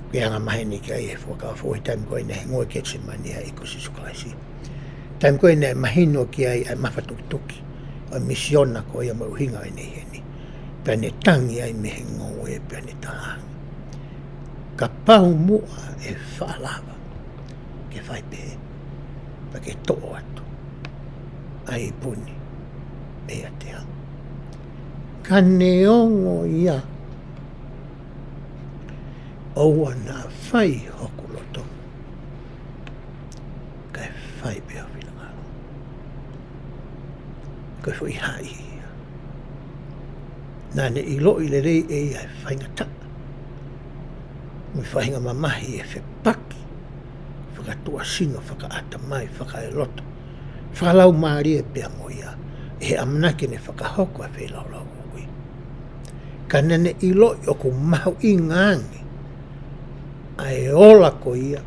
Ko ia ngā mahini ki ai e whakau whoi taim koe nei ngoe ketse mani ai ko sisu klaisi. Taim koe nei mahino ki ai ai mawhatuki. O misiona ko ia mo uhinga ai nei heni. Pea ne tangi ai me he ngoe pea ne tahang. Ka pau mua e whaalawa. Ke whaipehe. Pa ke to'o atu. Ai puni. E Ea te hang. Ka neongo ia. Oua na whai hoku loto. Kai whai pēo whina ngalo. Kai fu i hai ia. Nā ne i lo i le rei e ai whainga ta. Mi whainga mamahi e whepaki. Whakatua sino, whakaata mai, whakaeloto. Whakalau maari e pēa mo ia. E amnake ne whakahoko a whelau lau ui. Ka nene i lo i oku mahu i ngangi. Ai ola ko ia.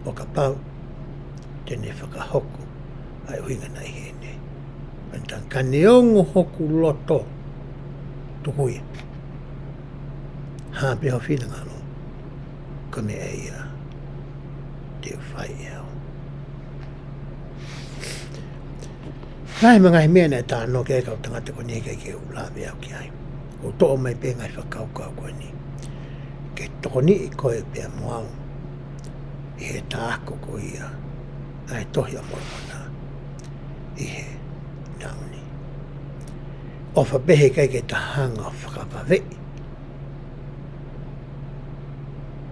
O ka pau. Tene whakahoko. Ai uinga nai hene. Pentan ka neongo hoku loto. Tukuia. Ha peho whina ngalo. Ka me e ia. Te whai eo. Nai mga mea nei tā no ke kau tangata ko ni ke ula me au ki ai. O to mai pe ngai whakau kau ko ni. Ke toko ni i koe pia moau. I he tāko ko ia. Ai tohi a mormona. I he nauni. O whapehe kai ke tahanga o whakapawe.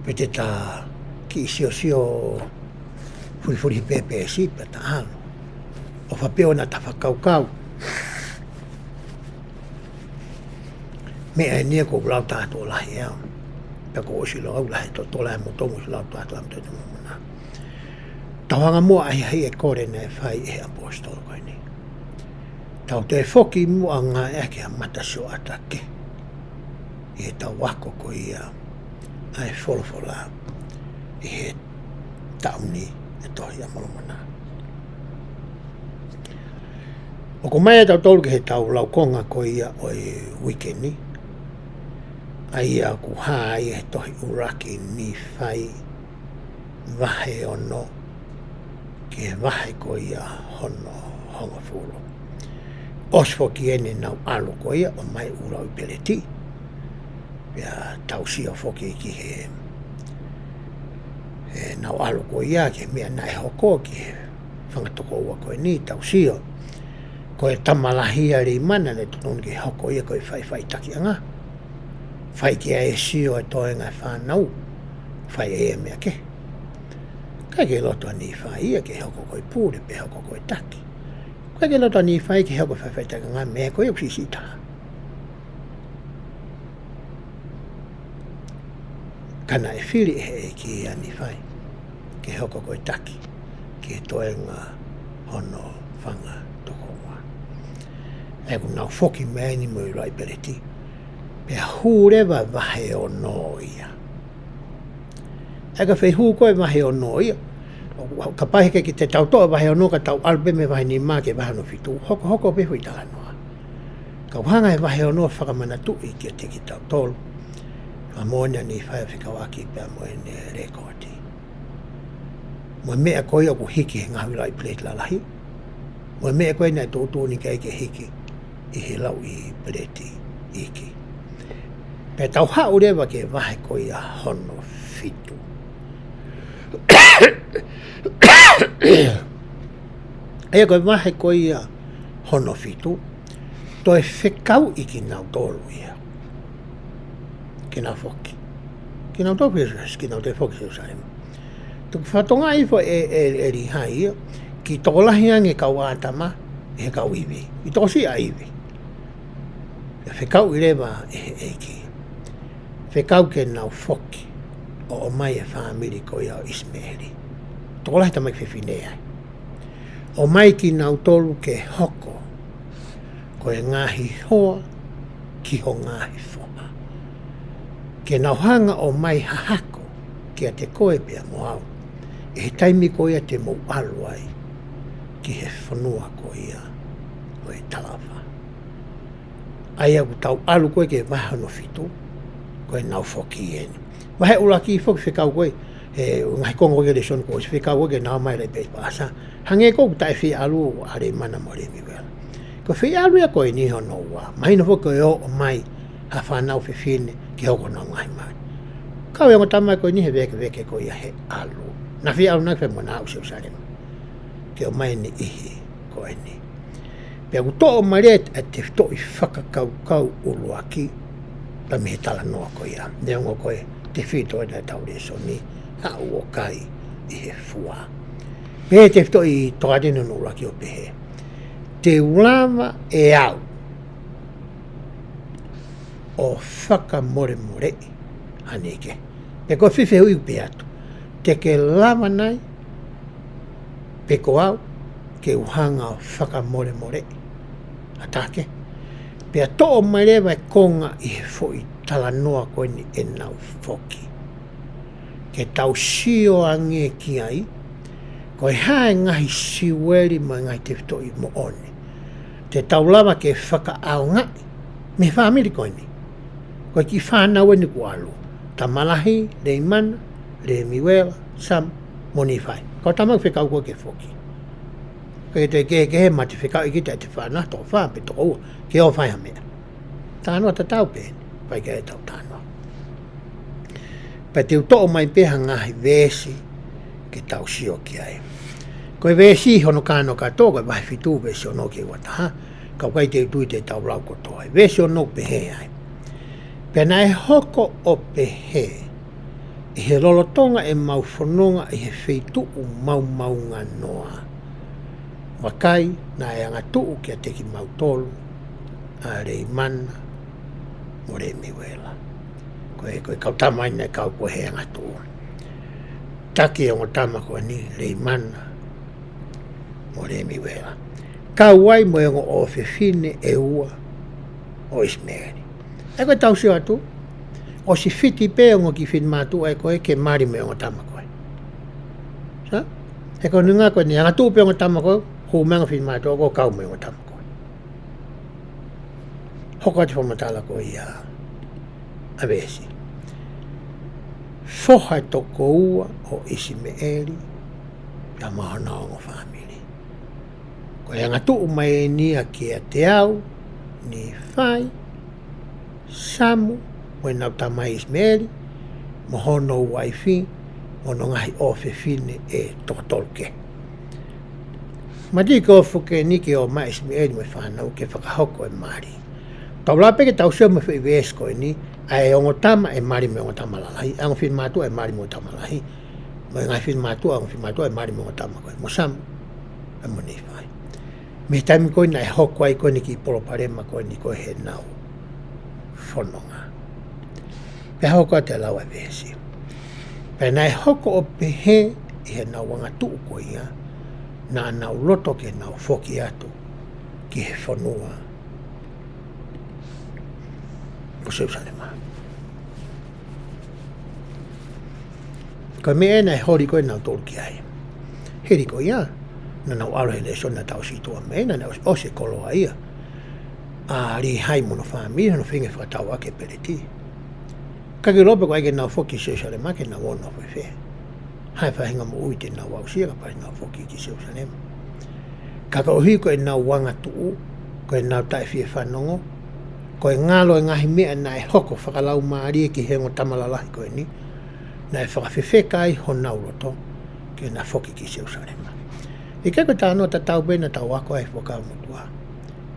Pete tā ki sio furi pepe e sipa ta alo. O whapeo na ta whakaukau. Mea e nia ko lau tātou lahi eo. Pea ko osilo au lahi to tola e motomu si lau tātou am tētu mamuna. Tawanga mua ahi hai e kore nei whai e apostol koe ni. Tau te whoki mua ngā eke a mata so atake. I he tau wako ko ia. Ai wholofola. I he tauni e tohi a malumana. O ko mai tau tolu ke he tau laukonga ko ia o e wikeni. Ai a ku hai e tohi uraki NIFAI wahe ono ke wahe ko ia hono honga furo. Osfo ki ene nau alo ko ia o mai ura i peleti. Pea tau sio foki ki he nau alo ko ia ke mea nai hoko ki he whangatoko ua koe ni tau sio. Ko e tamalahia ri mana le tunun ki hoko ia ko e whai taki anga. Whai ki a e sio e toe ngai whanau. Whai e mea ke. Kai ke loto a NIFAI ia ke hoko koe pūre pe hoko koe taki. Kai ke loto a NIFAI ke hoko whai taki anga mea koe usisita. Kana e whiri e ki a NIFAI ke hoko koe taki. Ke toe ngā hono whanga tokonga. E ku nau whoki mea ni mui rai pereti. Pea hūrewa wahe o no ia. E ka whai hū koe wahe o no ia. Ka pahike ki te tau toa wahe o no ka tau albe me wahe ni mā ke wahe no fitu. Hoko pehu i tala noa. Ka whanga e wahe o no whakamana tu i ki te ki tau tolu. Ka moenia ni whae whikawaki pea moene rekodi. Mo mea koe o ku hiki he ngahui rai plate la lahi. Mo mea koe nei tōtō ni kei ke hiki. I he lau i peleti iki. Pea tau hau rewa ke wahe koe a hono fitu. Ea koe wahe koe a hono fitu. Toi whekau iki nau tōru ia. Ke nau whoki. Ke nau tōru pesos, ke nau te whoki se usaima. Tuk whatonga ifo e rihai ia. Ki tokolahi ange kau ātama, e kau iwi. I tosi a iwi. Whekau i rewa e ki. Whekau ke nau whoki o mai e whamiri ko ia o Ismeri. Tokolahi tamai whiwhinea. O mai ki nau tolu ke hoko ko e ngahi hoa ki ho ngahi whoa. Ke nau hanga o mai hahako ki a te koe pia moau. E he taimi ko ia te mo aluai ki he whanua ko ia o e talawa. Ai aku tau alu koe ke waha no fitu, koe nau whoki eni. Wahe ula ki whoki whekau koe, ngai kongo ke le son koe, whekau koe ke nau mai rei pei pāsa. Hange kou tai whi alu are mana mo re mi wela. Ko whi alu ia koe ni hono ua, mahina whoki koe o mai ha whanau whiwhine ki hoko nau ngai mai. Kau yango tamai koe ni he weke koe ia he alu. Na whi alu nai whe mona au se usarema. Ke o mai ni ihi koe ni. Pea ku to'o maria e te toi whakakau uluaki pa me tala noa ko ia ne ngo ko te fito na tau le so ni a o kai ihe fua me te fito I to ade no la ki o pe te ulama e au o whaka more aneke pe ko whiwhi hui pe atu te ke lama nai pe ko au ke uhanga o whaka more atake pe to o mai lewa konga I foi tala noa koe ni e nau foki ke tau sio ange ki ai koe hae ngahi siweri ma ngai te fito I mo one te tau lama ke whaka au ngai me whamiri koe ni koe ki whanau ni kualu ta malahi le imana le miwela sam mo NIFAI ko tamau whikau koe ke foki ke te ke he mati whikau I ki te whanau to whape to ua ke o whai hamea tānoa ta tau pēni pai ke e tau tānoa pa te uto o mai peha ngahi vesi ke tau sio ki ai koe vesi hono kāno katoa koe vai fitu vesi ono ke wataha kau kai te utui te tau lau kotoa vesi ono pehe ai pena e hoko o pehe I he lolotonga e mau whanonga I he wheitu u mau ngā noa wakai na e anga tuu kia teki mau tolu a rei mana mo rei miwela koe kau tamai nei kau koe he anga tuu taki e ngotama koe ni rei mana mo rei miwela kau wai mo e ngo o whiwhine e ua o ismeri e koe tau sio atu o si fiti pe ngo ki fin matu e koe ke mari me ngotama koe sa e koe nunga koe ni anga tuu pe ngotama koe ho manga fin matu ko kau me ngotama koe hoko ati whamatala koe ia a vesi foha toko ua o isi me eri ia mahana o ngo family koe anga tuu mai e nia ki a te au NIFAI samu mo nau tamai isi me eri mo hono waifi mo no ngahi ofe fine e tokotolke Mati ko fuke ni ke o mai isi me eri mo whanau ke whakahoko e mari tau lape ke tau sio me whi ves koe ni ai ongotama e mari me ongotama lalahi ango fin matu e mari me ongotama lalahi mo ngai fin matu ango fin matu e mari me ongotama koe mo sam e mo NIFAI me taimi koe na e hoko ai koe ni ki polo parema koe ni koe he nau whanonga pe hoko a te lau e vesi pe na e hoko o pehe I he nau wanga tuu koe ia na nau loto ke nau foki atu ki he whanua ko Jerusalema ko me e nai hori koe nau tolu ki ai heri ko ia na nau alo he le sona tau situa me na nau o se koloa ia a ri hai mono whamiri no whinge whakatau ake pereti kaki lope ko ake nau foki Jerusalema ke nau ono whewhe hai whahinga mo ui te nau au sia ka pai nau foki ki Jerusalema kaka ohi ko e nau wanga tuu ko e nau tai fie whanongo ko e ngalo e ngahi mea na e hoko whakalau maari ki hengo tamalalahi ko e ni na e whakawhewheka ai ho nau roto ke na foki ki Jerusalema I keko tānoa ta tau bena tau wako ai whakau mutua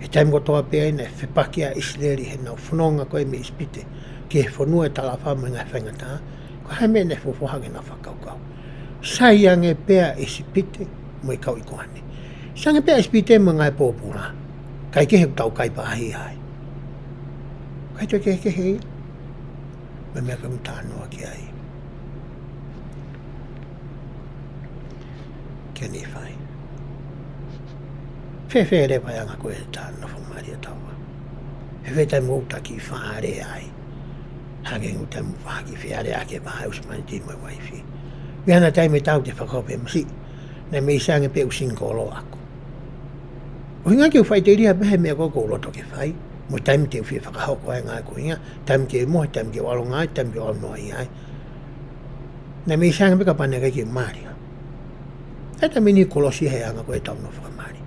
e taim kotoa pēa na e whepakia Israeli he nau whanonga ko e me ispite ki he whanua e tala whama ngai whaingata ko hai mea ne whuwhahage na whakaukau sai ange pēa ispite mo I kau I kohane sange pēa ispite mo ngai pōpura kai kehe tau kai pahi ai kai to kehe me mea kam tānoa ki ai ke NIFAI whewhe re pai anga koe tāna whamaria taua he whetai mo uta ki whaare ai hage uta mo whaki whiare ake paha usmani ti mai waifi Viana tai me tau te whakaope masi na me isange pe usinko lo ako o hinga ke whai te ria pehe mea koko loto ke whai mo taimi te uwhi whakahoko ai ngai ko inga taimi ke mohe, taimi ke walo ngai, taimi ke walo noa ai na me isange peka pane kai ke maari e ta mini kolosi he anga ko e tau no whakamari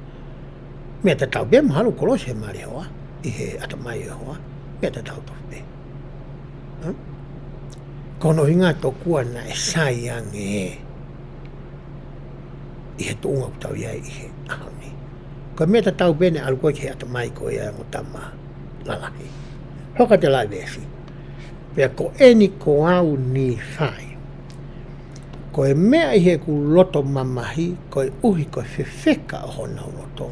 mea ta tau pe mahalo kolosi he maari hoa I he atamai e hoa mea ta tau tofu pe kono hinga tokua na e sai ange I he tuunga kutau iai I he ahoni ko mea ta tau bene alu koe ke atamai ko ia ngotama lalahi hoka te lai vesi Pea ko eni ko au NIFAI. Ko e mea ihe ku loto mamahi, ko e uhi ko e whewheka o hona loto.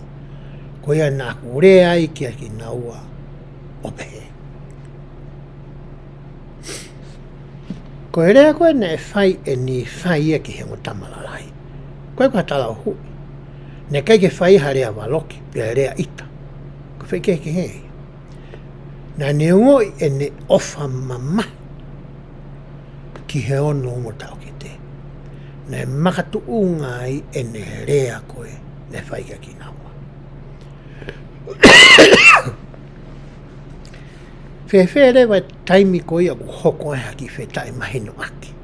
Ko ia nā ku rea ai kia ki naua o pehe. Ko e rea koe ne e whai e NIFAI ia ki he mo tamalalai. Koe kua tala o hui. Ne kai ke whai harea waloki, pia rea ita. Ko whai ke hei. Nā ne ngoi e ne ofa mama ki he ono mo tau ki te. Nā e makatu unga ai e ne rea koe ne whai ki naua. Whewhere wa taimi koe a ku hoko e haki whetai mahino aki.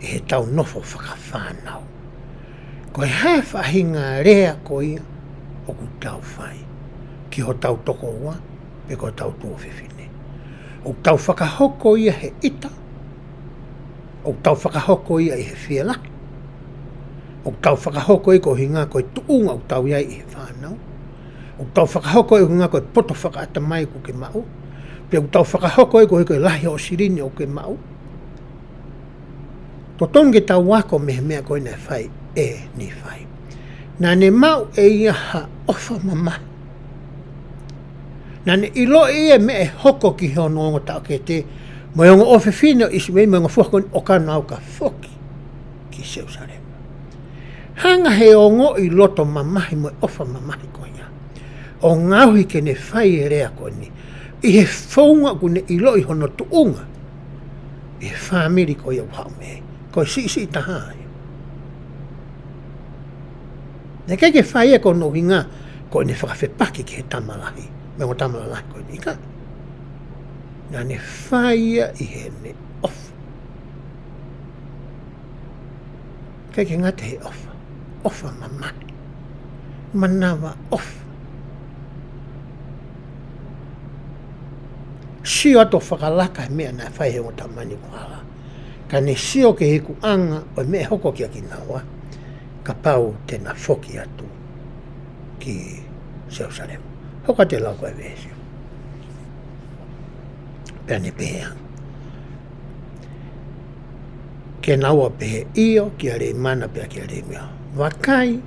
E he tau nofo whakawhanau. Koe hae whahinga rea koe o ku tau whai. Ki ho tau toko ua. Pe ko tau tō whiwhine. O tau whakahoko ia he ita. O tau whakahoko ia i he whiela. O tau whakahoko i ko hinga koe tuunga o tau iai i he whanau. O tau whakahoko i hinga koe poto whakaata mai ko ke mau. Pe o tau whakahoko i ko koe lahi o sirini o ke mau. To tonge tau wako mehe mea koe nei whai e NIFAI. Nā ne mau e ia ha ofa mama. Nane ilo e me e hoko ki he ono ongo tau ke te mo e ongo ofe whine o isi mei mo ongo fuakon o ka nau ka foki ki Seusarema. Hanga he ongo i loto mamahi mo e ofa mamahi ko ia. O ngauhi ke ne whai e rea ko ni. I he whaunga ku ne ilo i hono tuunga. I he whamiri ko ia whau mei. Ko si tahai. Ne kei ke whai e ko no hinga ko ne whakawhepaki ki he tamalahi. Me o tamala lai koe ni ka. Nā ne whaia i he ne ofa. Kei ke ngate he ofa. Ofa mamani. Manawa ofa. Sio ato whakalaka he mea nā whai he o tamani kuala. Ka ne sio ke he kuanga o mea hoko ki a ki naua. Ka pau tēnā whoki atu ki Seusarema. Hoka te lau koe vēsio. Pea ne pēhang. Ke naua pehe io, ki a rei mana pea ki a rei mea. Wakai,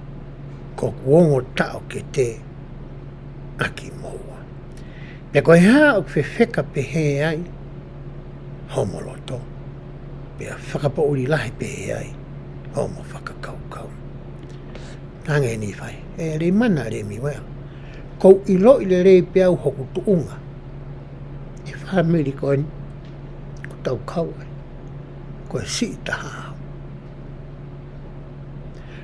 ko kuongo tau ke te aki moua. Pea koe haa o kwewheka pehe ai, homoloto. Pea whakapa uri lahi pehe ai, homo whakakaukau. Tange NIFAI, e rei mana rei mi wea. Kou ilo i le rei peau hoku tuunga. E whamiri koe ni. Ko tau kaua. Koe si taha.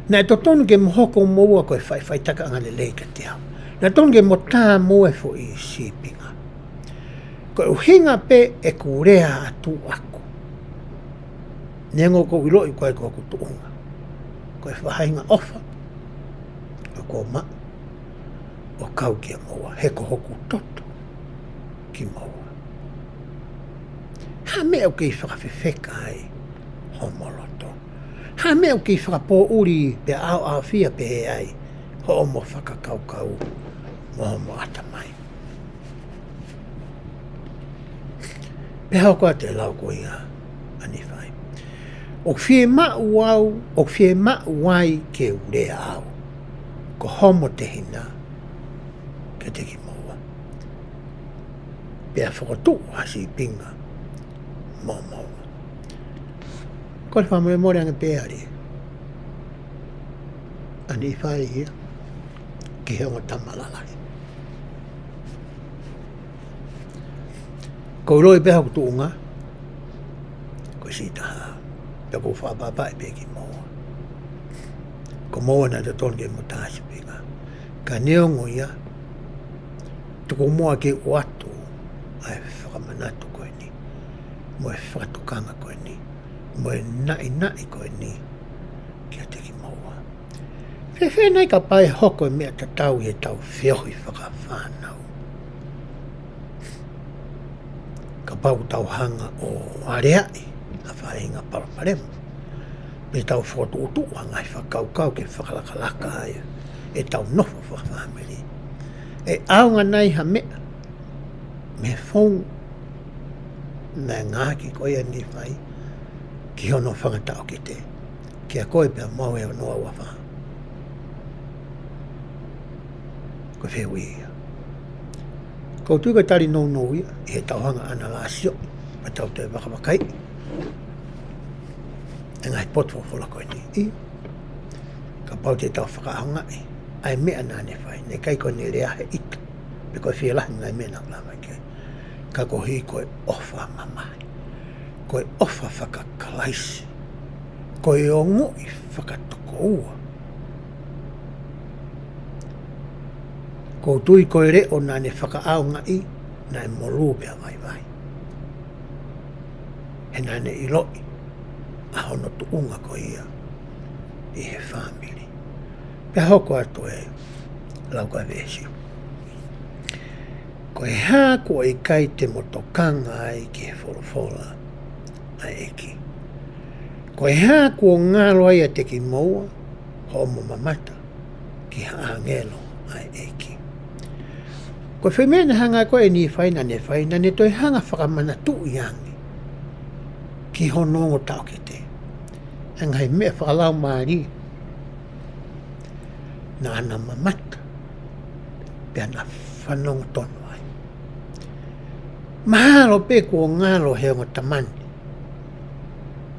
Nā e totonu ke mohoko moua koe whai taka anga le lei ka te hau. Nā tonu ke mo tā moe fo i sipinga. Koe uhinga pe e kurea atu aku. Nengo kou ilo i koe hoku tuunga. Koe whahainga ofa. Koe maa. O kau ki a maua, heko hoku toto ki maua. Ha mea o kei whakawhewheka ai, homoloto. Ha mea o kei whakapō uri pe au whia pe he ai, ho omo whakakaukau, mo homo atamai. Pe hau koa te lau ko ia, NIFAI. O whie mau au, o whie mau ai ke urea au, ko homo te hina, ke te ki maua. Pea whakatu hasi pinga mō maua. Ko le whamue mōre anga pēa re. NIFAI ia ki he onga tamalalai. Ko roi pēha kutu unga. Ko si taha. Pea ko whapapa e pēa ki maua. Ko maua na te tonke mo tāsi pinga. Ka neongo ia tuko moa ke o atu ai whakamanatu koe ni. Mo e whakatukanga koe ni. Mo e nai koe ni. Kia te ki maua. Whenai ka pai hoko e mea tatau e tau whiohi whakawhanau. Ka pau tau hanga o areai a whainga paraparema. Me tau whotu utu ngai whakaukau ke whakalakalaka ai. E tau nofo whakawhamiri. E aunga nei ha mea. Me whong. nā ngā ki koe a NIFAI, ki hono whangatau ki te, ki a koe pia mau e noa wawha. Ko whiu ia. Ko tui ka tari nou ia, i he tauhanga ana la sio, pa tau te wakawakai. E ngai potu whola koe ni. I, ka pau te tau whakaahonga e, ai mea nā NIFAI, ne kai koe ni rea he ita, pe koe whialahi ngai mea nā lama ke. Ka kohi koe ofa mamai, koe ofa whakakalaisi, koe o ngoi whakatoko ua. Ko tui koe reo nā ne whakaaonga i, nā e molu pia vai vai. He nā ne iloi, a hono tuunga ko ia, i he whāmiri. Pia hoko atu e lauka vesi. Ko e hā ko e kai te motokanga ai ki he wholofola a eki. Ko e hā ko ngalo ai a te ki moua, ho mo mamata ki haangelo a eki. Ko whemena hanga ko e NIFAI na ne toi hanga whakamana tu iangi ki honongo tau ki te. Angai mea whakalau maari na ana mamata pia na whanongo tono ai. Mahalo pe ko ngalo heongo tamani.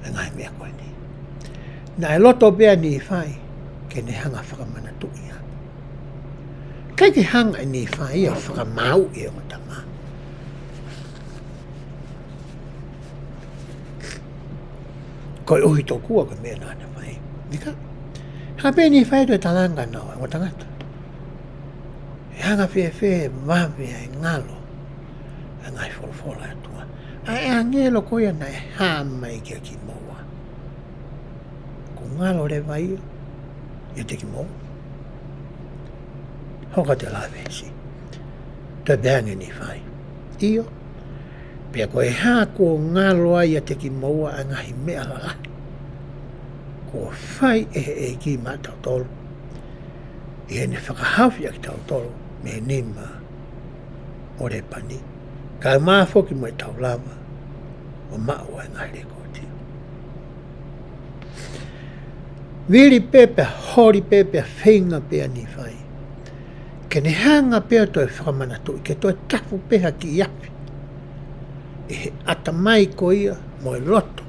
Angai mea koe ni. Na e loto pia NIFAI ke ne hanga whakamana tu iangi. Kai te hanga e NIFAI a whakamau e o tama. Koe uhi tō kua ko mea nāna mai. Nika? Ha pe NIFAI tō talanga nao e o tangata. E hanga whewhe wawe e ngalo. E ngai wholofola atua. A e angelo koe ana e hā mai kia ki moa. Ko ngalo re vai e te ki moa. Hoka te la vesi. Te beange NIFAI. Iyo. Pea koe hā ko ngalo ai a te ki moa a ngahi mea lala. Ko whai e ki mā tau tolu. I hene whakahawhi a ki tau tolu. Me nima o re pani. Ka mā whoki mo e tau lava. O mao e ngahi reko te. Viri pepe, hori pepe, whinga pea NIFAI. Ke ne hanga pea toi whakamana tui, ke toi tapu peha ki iapi. E he atamai ko ia mo e loto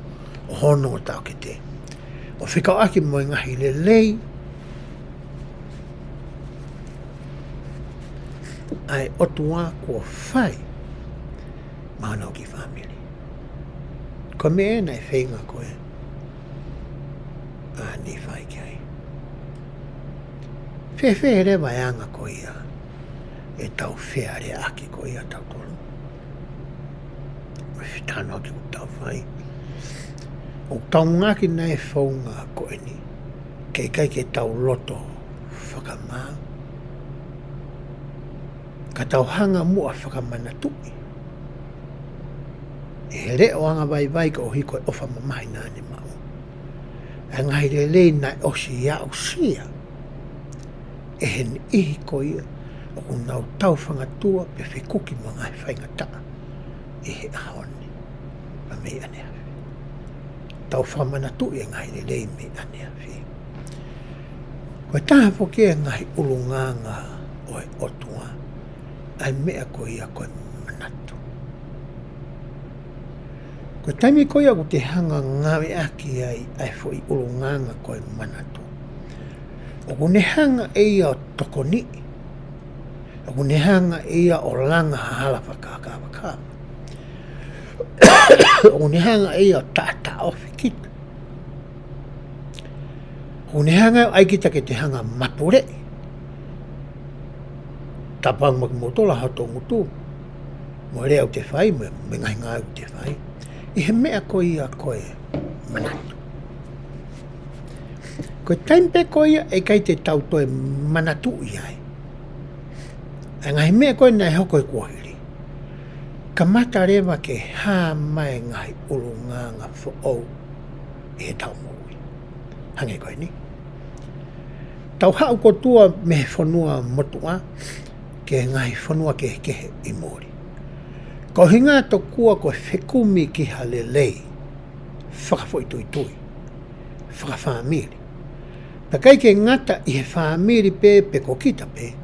o hono o tau ki te. O whikau aki mo e ngahi le lei. Ai otua kua whai maanau ki whamiri. Ko me e nei whinga koe a NIFAI ki ai. Whewhe re vai anga ko ia e tau whea re aki ko ia tau tolu. Me whitano aki o tau whai. O tau ngaki nei whaunga ko e ni. Kei kai ke tau loto whakamau. Ka tau hanga mua whakamana tui. E he reo anga vai ka ohi koe ofa mamahi nāne mau. E ngai re lei nai osi ia o sia. E hen ihi ko ia, o ku nau tau whangatua pe whikuki mo ngai whaingata. E he ahoni, pa mei ane hawi. Tau whamanatu e ngai le lei mei ane hawi. Koe taha poke e ngai ulunganga o e otua, ai mea ko ia koe manatu. Koe taimi ko ia ku te hanga ngawe aki ai fo i ulunganga koe manatu. O kune hanga e ia o tokoni. O kune hanga e ia o langa hala whakakawaka. O kune hanga e ia o tata ofi kita. O kune hanga ai kita ke te hanga mapure. Tapang magmotola hato mutu. Mo rea o te whai, me ngai ngai o te whai. I he mea ko ia koe manatu. Koe taimpe ko ia e kai te tau toe manatu i ai. E ngai mea koe nei hoko e kuahiri. Ka mata rewa ke hā mai ngai ulunganga fo au i he tau moui. Hange koe ni. Tau hau ko tua me whanua motua ke ngai whanua ke he i mori. Ko hinga to kua ko whekumi ki halelei. Whakafoi tui tui. Whakawhamiri. Pa kai ke ngata i he whamiri pe ko kita pe.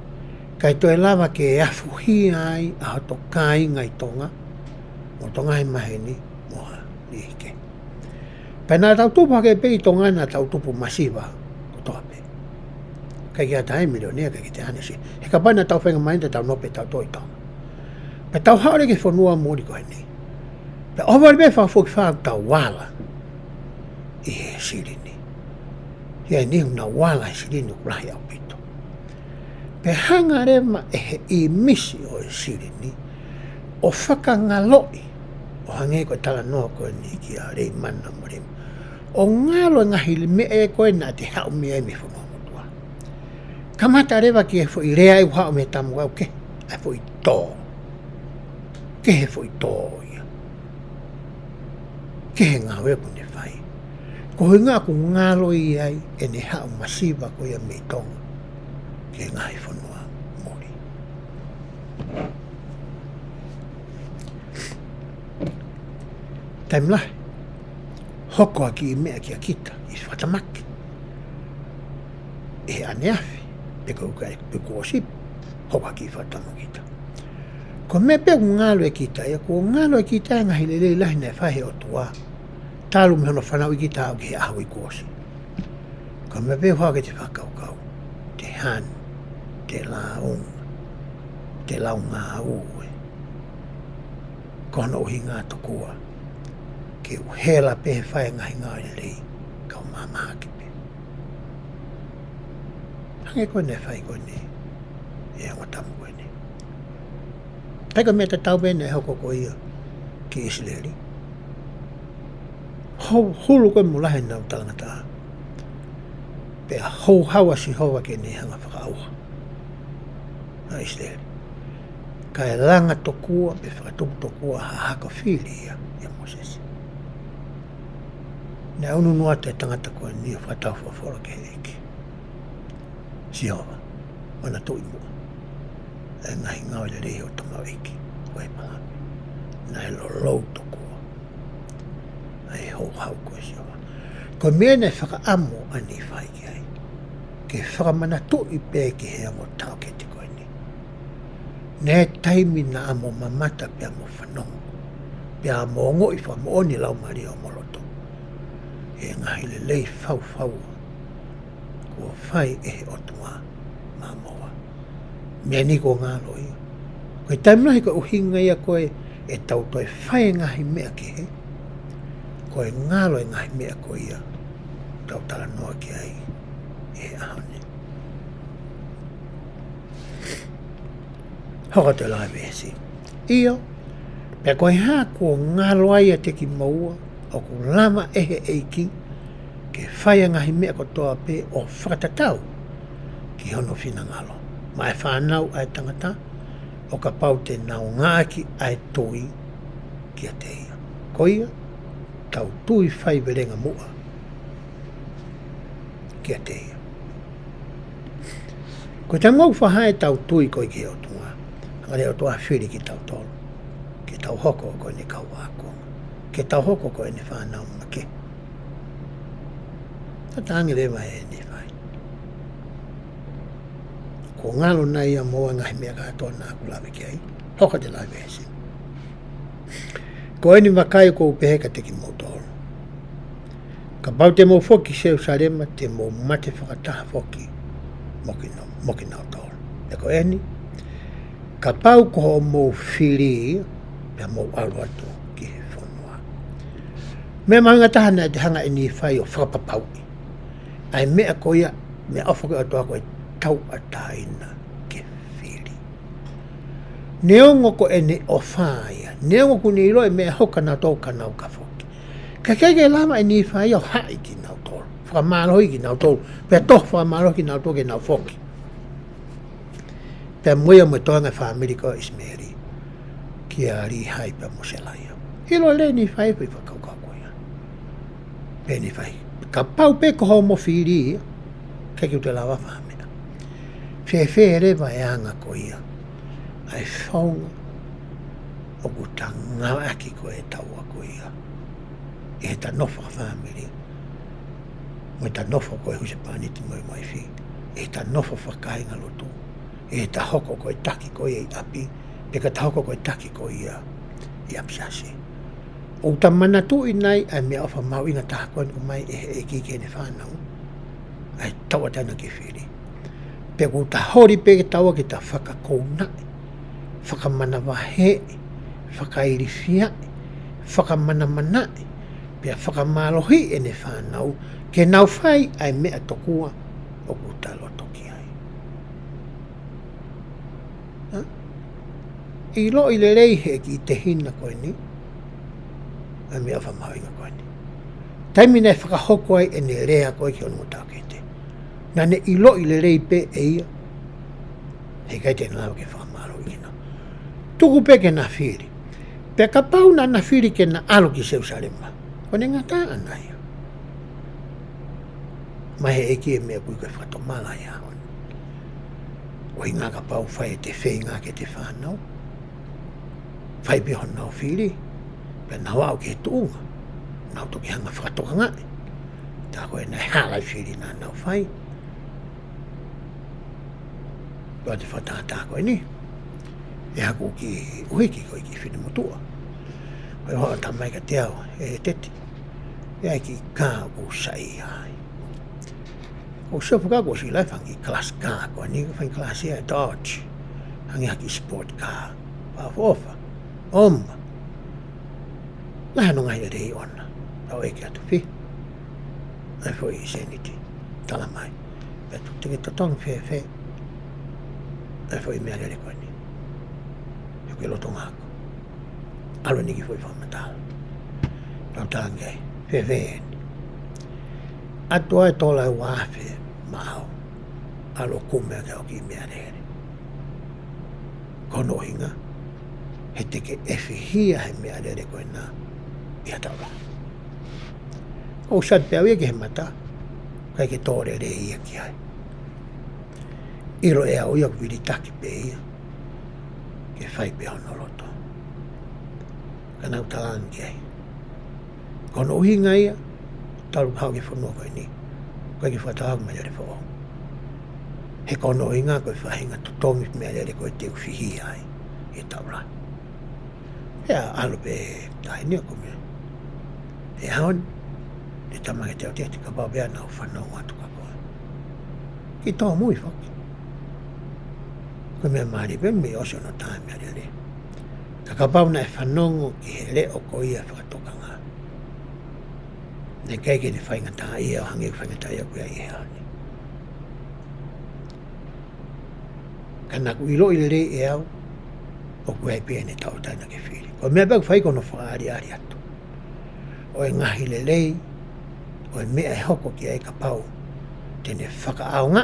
Kai toi lava ke afuhi ai a to kai ngai tonga. Mo tonga he maheni moha ni hike. Pa nā tau tupu hake pe i tonga nā tau tupu masiva ko toa pe. Kai kia tae milionea kai ki te anesi. He ka paina tau whenga mainta tau nope tau toi tonga. Pa tau haore ke whanua mōri koe ni. Pa awari me whawhuki whau tau wala i he sirini. Hia ni huna wala i sirini kurahi au pito. Pe hanga rema e he i misi o i sirini o whakangaloi o hange koe tala noa koe ni ki a rei mana mo rei. O ngalo ngahili me e koe na te hau me e me whanua motua. Kamata rewa ki e fo i rea i hau me tamu au ke. E fo i tō. Ke he fo i tō ia. Ke he ngā weku ne whai. Ko he ngā ku ngalo i ai e ne hau masiva ko ia me tonga. Ke ngā i whanua mori. Taimlahi. Hoko aki i mea ki a kita i whatamaki. E ane awhi. Peko uka e peko o sipi. Hoko aki i whatamakita. Ko me pe ngalo e kita e ko ngalo e kita nga hilele lahi nei whahe o tua. Talu me hono whanau i kita au ki he ahu i kuosi. Ko me pe hoa ke te whakaukau. Te han, te launga, te launga ue. Kono uhi ngā tokua. Ke uhela pe he whae ngahi ngā i lei. Kau mamaki pe. Hange koe ne whae koe ne. E angatamu koe ne. Taika mea te tau bene hoko ko ia ki Israeli. Hulu koe mulahe nau talangata. Pe a hou hawa si hoa ke ne hanga whakaaua. Na Israeli. Ka e langa tokua, pe whakatupu tokua ha haka whiri ia Moses. Ne aunu noa te tangata koe ni a whatau whawhora ke eke. Si hoa, wana tui mua. E ngahi ngau le rehi o tamau eki, koe palami. Na e lo lou tokua. Ai hou hau koe si hoa. Ko mea ne whakaamu a NIFAI ki ai. Ke whakamana tui pe ki he amo tau ke te koe ni. Ne taimi na amo mamata pe amo whanongo. Pe amo ngoi wha mo oni lau mari o moloto. E ngahi le lei fau fau. Kua whai e he otua mamoa. Mea ni ko ngalo ia. Koe taimlahi koe uhinga ia koe e tau toi whae ngahi mea ki he. Koe ngalo e ngahi mea koe ia. Tau tala noa ki ai e ahone. Hoko te lai vesi. Iyo, pe koe haa kua ngalo ai a te ki maua o ku lama ehe eiki ke whae ngahi mea ko toa pe o whakatatau ki hono whina ngalo. Mai whanau ai tangata, o ka pau te nau ngāki ai tui ki a te ia. Ko ia, tau tui whai verenga mua ki a te ia. Ko te ngau whahai tau tui koi ki o tunga, ngare o toa whiri ki tau tolu, ki tau hoko koe ni kau wākonga, ki tau hoko koe ni whanau make. Tatangi rewa e NIFAI. Ko ngalo nei a moa ngahi mea katoa nā kulawe ki ai. Hoka te lai vesi. Ko eni makai ko upeheka te ki motoro. Ka pau te mo foki seu sarema te mo mate whakataha foki moki nao toro. E ko eni, ka pau ko ho mo whiri pia mo alu atu ki he whanua. Mea maunga tahana te hanga e NIFAI o whakapapau. Ai mea ko ia, mea ofoke atoa koe tau ataina ke whiri. Neongo ko e ne ofaya, neongo ko ni iloe mea hoka na tau ka nau ka foki. Ka kege lama e NIFAI au hai ki nau tolu, whakamalohi ki nau tolu, pea toh whakamalohi ki nau tolu ke nau foki. Pea muia mo toanga whamiri ko Ismeri, ki a ri hai pea mo selaia. Ilo le NIFAI pui whakaukau koia. Pea NIFAI. Ka pau pe ko ho mo whiri, ka ki te lawa whamena. Whewhe rewa e anga ko ia. Ai whaunga, o ku tanga aki ko e taua ko ia. E ta nofa family. Mo ta nofa ko e huse paniti mo mai fi. E ta nofa whakainga lotu. E ta hoko ko e taki ko e api. Pe ka ta hoko ko e taki ko ia. I apsasi. O ta manatu inai ai mea ofa mau inga taha koe ko mai e kike ne whanau. Ai taua tana ki whiri. Pe ku ta hori pe ke taua ki ta whakakounai. Whakamana wahe. Whakairifia. Whakamana manai. Pe whakamalohi e ne whanau. Ke nau whai ai mea tokua o ku ta loto ki ai. I lo i le rei he ki te hina koe ni. Ai mea whamauinga koe ni. Taimi nei whakahoko ai e ne rea koe ki ono tākete. Nā ne i lo i le rei pe e ia. Hei kai te nāwa ke whamaro i kina. Tuku pe ke nā whiri. Pe ka pau nā whiri ke nā alo ki Seusarema. Kone ngā tā ana ia. Mai he eki e mea kui koe whatomala ia hon. Oi ngā ka pau whai te whei ngā ke te whanau. Whai pe hon nau whiri. Pe nau au ke tuunga. Nau toki hanga whakatoka ngai. Tā koe nei halai whiri nā nau whai. Pua te whatata koe ni. E haku ki uhiki koe ki whini motua. Koe hoa ta mai ka te au e teti. E ai ki kā ko sai ai. Ko sopu ka ko si lai whangi class kā koe ni. Whangi class ia Dodge. Hangi haki sport car. Whaofa. Oma. Laha no ngai rei ona. Tau eke atu whi. Ai fo i seniti. Tala mai. Petu teke totong whe. Ai fo i mea rere koe ni. Eo ke loto ngako. Alo niki fo i whamatala. Tau tāngai. Whe eni. Atu ai tola e wāwhe. Mao. Alo kumea ke o ki mea rere. Kono hinga. He teke hia he mea rere koe nā. Ia taura. O sat pia weke he mata. Kai ke tōre re ia ki hai. Iro e au ia kuwiri taki pe ia. Ke whai pe hono loto. Kanau talangi ai. Kono uhinga ia. Taru hau ke whanua koe ni. Kai ke whatahau mea rere whao. He kono uhinga koe whahinga tutongi mea rere koe te uwhihi ai. Ia taura. Ia alo pe tahi nia kumea. E haon, e tamake te o te ka pao bea nau whanau atu ka koe. Ki tō mui whaki. Koe mea maari pe me osio no tae mea rere. Ka pao na e whanongo ki he leo ko ia whakatoka ngā. Ne keike ni whainga tā ia o hangi whainga tā ia koe ai e haoni. Ka naku ilo i le rei e au, o koe ai pia ne tau taina ke whiri. Koe mea bau whai kono whaari ari atu. O e ngahi le lei, o e mea e hoko ki ai ka pau, tene whakaao ngā,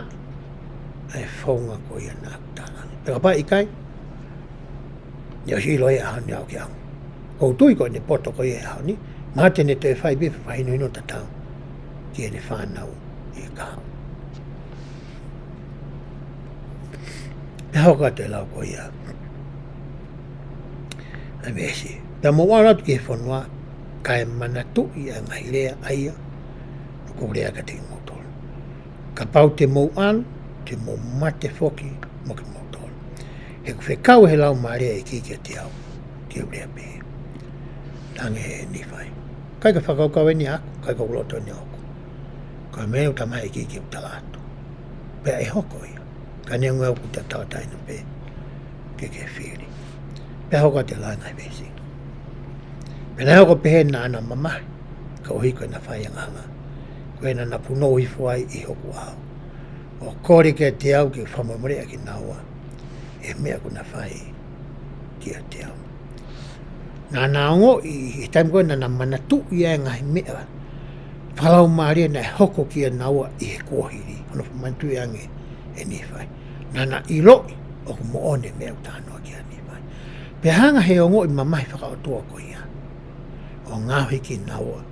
ai whaunga ko ia nā kutālangi. Peka pai i kai, ni o si loe a honi au ki au. Kou tui ko ne poto ko ia honi, mā tene te whai bifa whahino ino tatau, ki e ne whanau i ka hau. E hoka te lau ko ia. Ai mesi, pia mo waratu ki he whanua, kai manatu i a ngai rea aia, ko rea ka te motol. Ka pau te mou anu, te mou mate foki, mo ki motol. He ku whekau he lau maarea i kiki a te au, ki rea pehe. Tange he NIFAI. Kai ka whakaukau e ni aku, kai ka uloto ni oko. Kai mea uta mai i kiki uta lato. Pea e hoko ia. Ka nea ngau ku te tau taina pe, ke whiri. Pea hoko te lai ngai besi. Pena hoko pehe na ana mamahi, ka ohi koe na whai anganga. Koe na puno i fuai i hoku au. O kore ke te au ki whamamorea ki naua, e mea ku na whai ki a te au. Nā naongo i taim koe na manatu i a ngahi mea. Whalau maaria na hoko ki a naua i he kōhiri, ono whamantu i ange e NIFAI. Nā iloi o ku moone mea utānoa ki a NIFAI. Pe hanga he ongo i mamahi whakaotua ko ia. O ngāhi ki naua,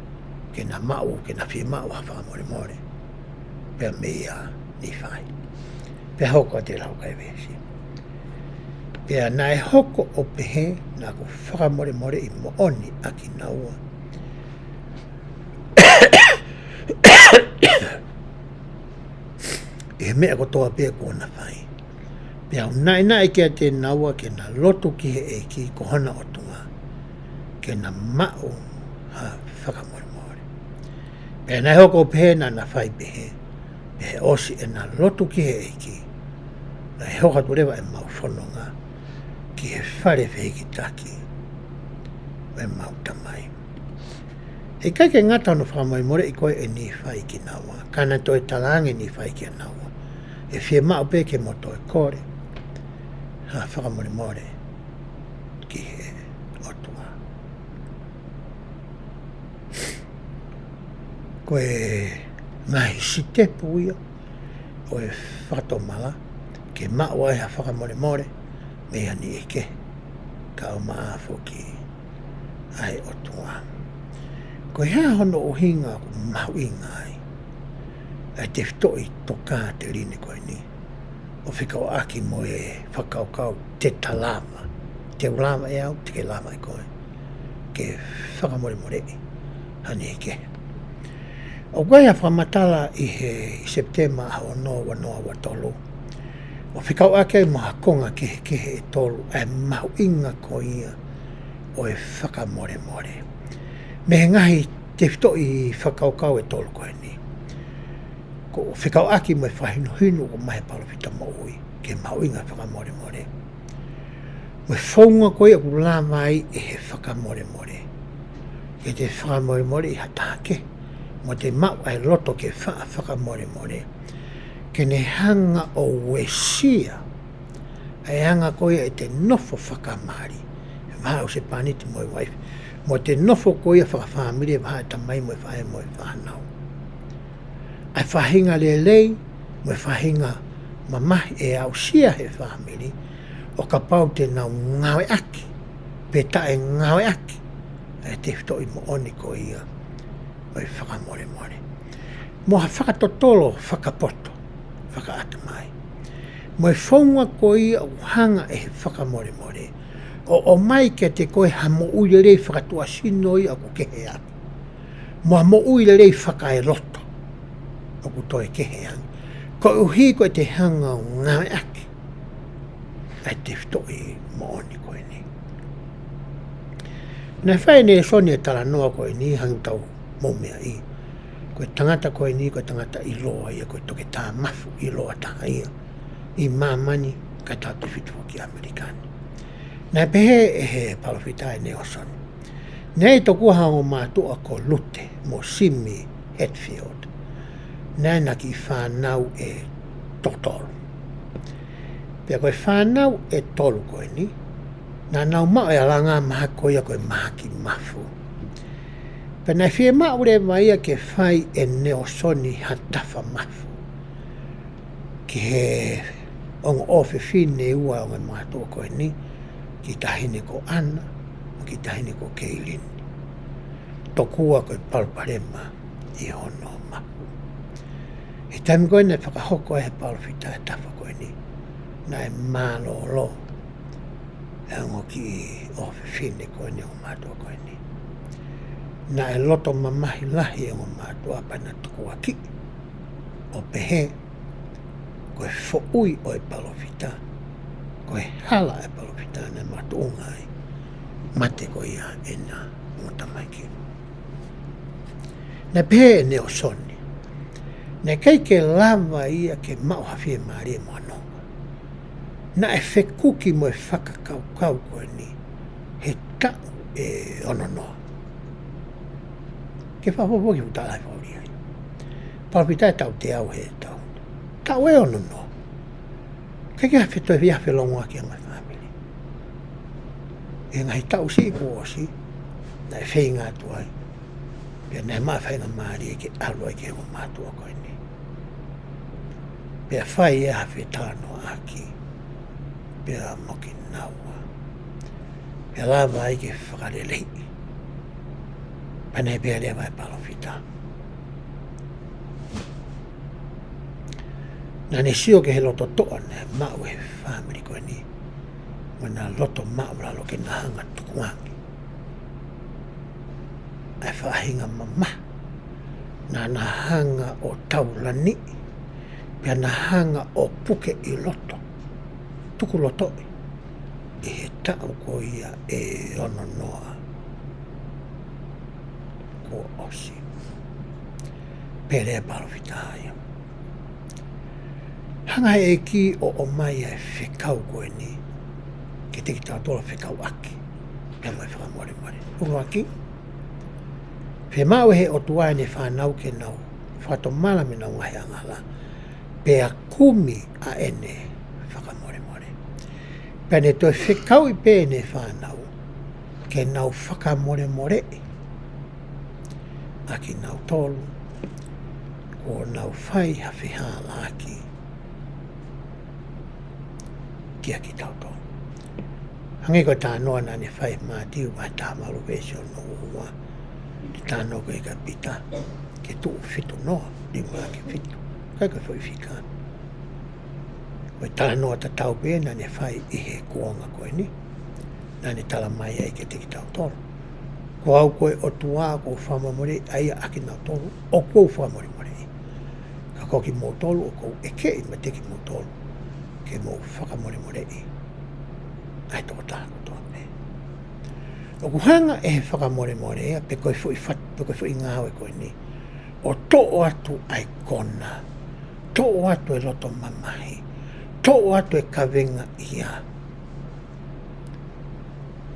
ke na mau, ke na whi mau hawha more more. Pea mea NIFAI. Pea hoko te lau kai wesi. Pea nai hoko o pehe na ko whakamore more I mo oni aki naua. E mea ko toa pia kona whai. Pea nai kia te naua ke na loto ki he e ki ko hana o tunga. Ke na mao ha whakamore more. Pea nai hoko o pehe na na whai pehe. Pehe osi e na loto ki he e ki. Na he hoka turewa e mau whanonga. Ki he whare whehe ki taki. E mau tamai. E kai ke ngata no whakamore more I koe e NIFAI ki naua. Kana toi talange NIFAI ki naua. E whie mao pe ke moto e kore. Ha whakamore more ki he otua. Koe ngahi site puia o e whatomala ke mao ai ha whakamore more mea ni eke ka o maafo ki ai otua. Koe hea hono o hinga ko mahu inga ai. Ai te whitoi toka te rine koe ni. O whikao aki mo e whakaukau te talama. Te ulama e au, te ke lama I koe. Ke whakamore more I. Hani eke. O koe a whamatala I he September a o noa wa tolu. O whikao aki ai maha konga ke he e tolu. Ai mahu inga ko ia o e whakamore more. Me ngahi te whitoi whakaukau e tolu koe ni. Ko whikao aki mai whahino hino o mahe palawhita maui ke mauinga whakamore more. Mai whaunga koe aku la mai e he whakamore more. Ke te whakamore more I hatake. Mo te mau ai loto ke whakamore more. Ke ne hanga o wesia. Ai hanga koe e te nofo whakamari. Vahau se paniti moi waifu. Mo te nofo koe a whakawhamiri e vaha tamai moi whae moi whanau. Ai whahinga lelei, moi whahinga mamahi e au sia he whamiri, o ka pau te nau ngawe aki, peta e ngawe aki, e te whitoi mo oni ko ia, o I whakamore more. Mo ha whakatotolo whakapoto, whakaatamai. Moi whaunga ko ia o hanga e he whakamore more, o mai ke te koe ha mo uirerei whakatua sinoi a ku kehe aki. Mo ha mo uirerei whakae roto, o ku toi kehe angi. Ko uhi koe te hanga o ngawe aki, ai te whitoi mo oni koe ni. Nai whae ne soni e tala noa koe ni hangi tau moumea I. Koe tangata koe ni, koe tangata I loa ia, koe toke tā mafu I loa taha ia. I mamani ka tātu whitua ki Amerikani. Nai pehe e he palawhita e ne o soni. Nei toku hao mātua ko lute mo Simi Hetfield. Nai na ki whanau e totoro. Pea koe whanau e tolu koe ni, na nau mao e alanga maha koea koe maha ki mafu. Pea nai whie mao re maia ke whai e neo soni hatafa mafu. Ki he ongo ofe whine ua onga mātua koe ni, ki tahine ko Ana, ki tahine ko Keilin. Tokua koe palparema I hono mafu. He taimi koe ne whakahoko e he palawhita e tafa koe ni. Na e mālo lo. E ango ki ofe whine koe ni o mātua koe ni. Na e loto mamahi lahi e o mātua pana tukua ki. O pehe, koe whoui o e palawhita. Koe hala e palawhita na mātuunga ai. Mate koe ia e nā ngotamaiki. Na pehe e neo soni. Ne kai ke lava ia ke mau hawhie maari e moanonga. Na e whekuki mo e whakakau koe ni, he tau e ononoa. Ke whapopo ki uta lai whauri ai. Palpita e tau te au he tau. Tau e ononoa. Kai ke hawhetoi whiawhi longoa ki a mai whamiri. E ngai tau si ko osi, na e whenga tuai. Pea nei maa whainga maari e ke alua ke o mātua koe ni. Pea whai e hawhi tāno aki. Pea moki naua. Pea lava ai ke whakarelei. Pane pea rea vai palawhita. Nā ne sio ke he loto toa ne mau he whamiri koe ni. Mana loto maula lo ke nahanga tukuangi. Ai whaahinga mama. Na nahanga o taulani. Pia nahanga o puke I loto. Tuku lotoi. I he tau ko ia e ono noa. Ko osi. Pere palofitaya. Hanga e ki o mai e whikau koe ni. Ke teki tau tola whikau aki. Pia mai whakamore more. Uru aki. Whe mau he o tuai ne whanau ke nau. Whato malame nau ngahe angala. Pea kumi a ene whakamore more. Pea ne toi whikau I pe ne whanau. Ke nau whakamore more. Aki nau tolu. Ko nau whai hawhi hala aki. Kia ki tau tolu. Hangi ko tā noa nani whai mātiu mai tā maru vesi o no ua. Tā noa ko ika pita. Ke tuu fitu noa. Ni mua ke fitu. Kai ka whai whika. Koe tā noa ta tau pe nani whai I he kuonga koe ni. Nani tala mai ai ke tiki tau tolu. Ko au koe o tua ko whamamore aia aki nau tolu. O kou whamamore more. Ka koki mō tolu o kou eke I ma teki mō tolu. Ke mō whakamore more I. Ai tō tāko tō me. O kuhanga e whakamore more ea, pe koe whui ngāwe koe ni. O tō atu ai kona. Tō atu e loto mamahi. Tō atu e kawenga ia.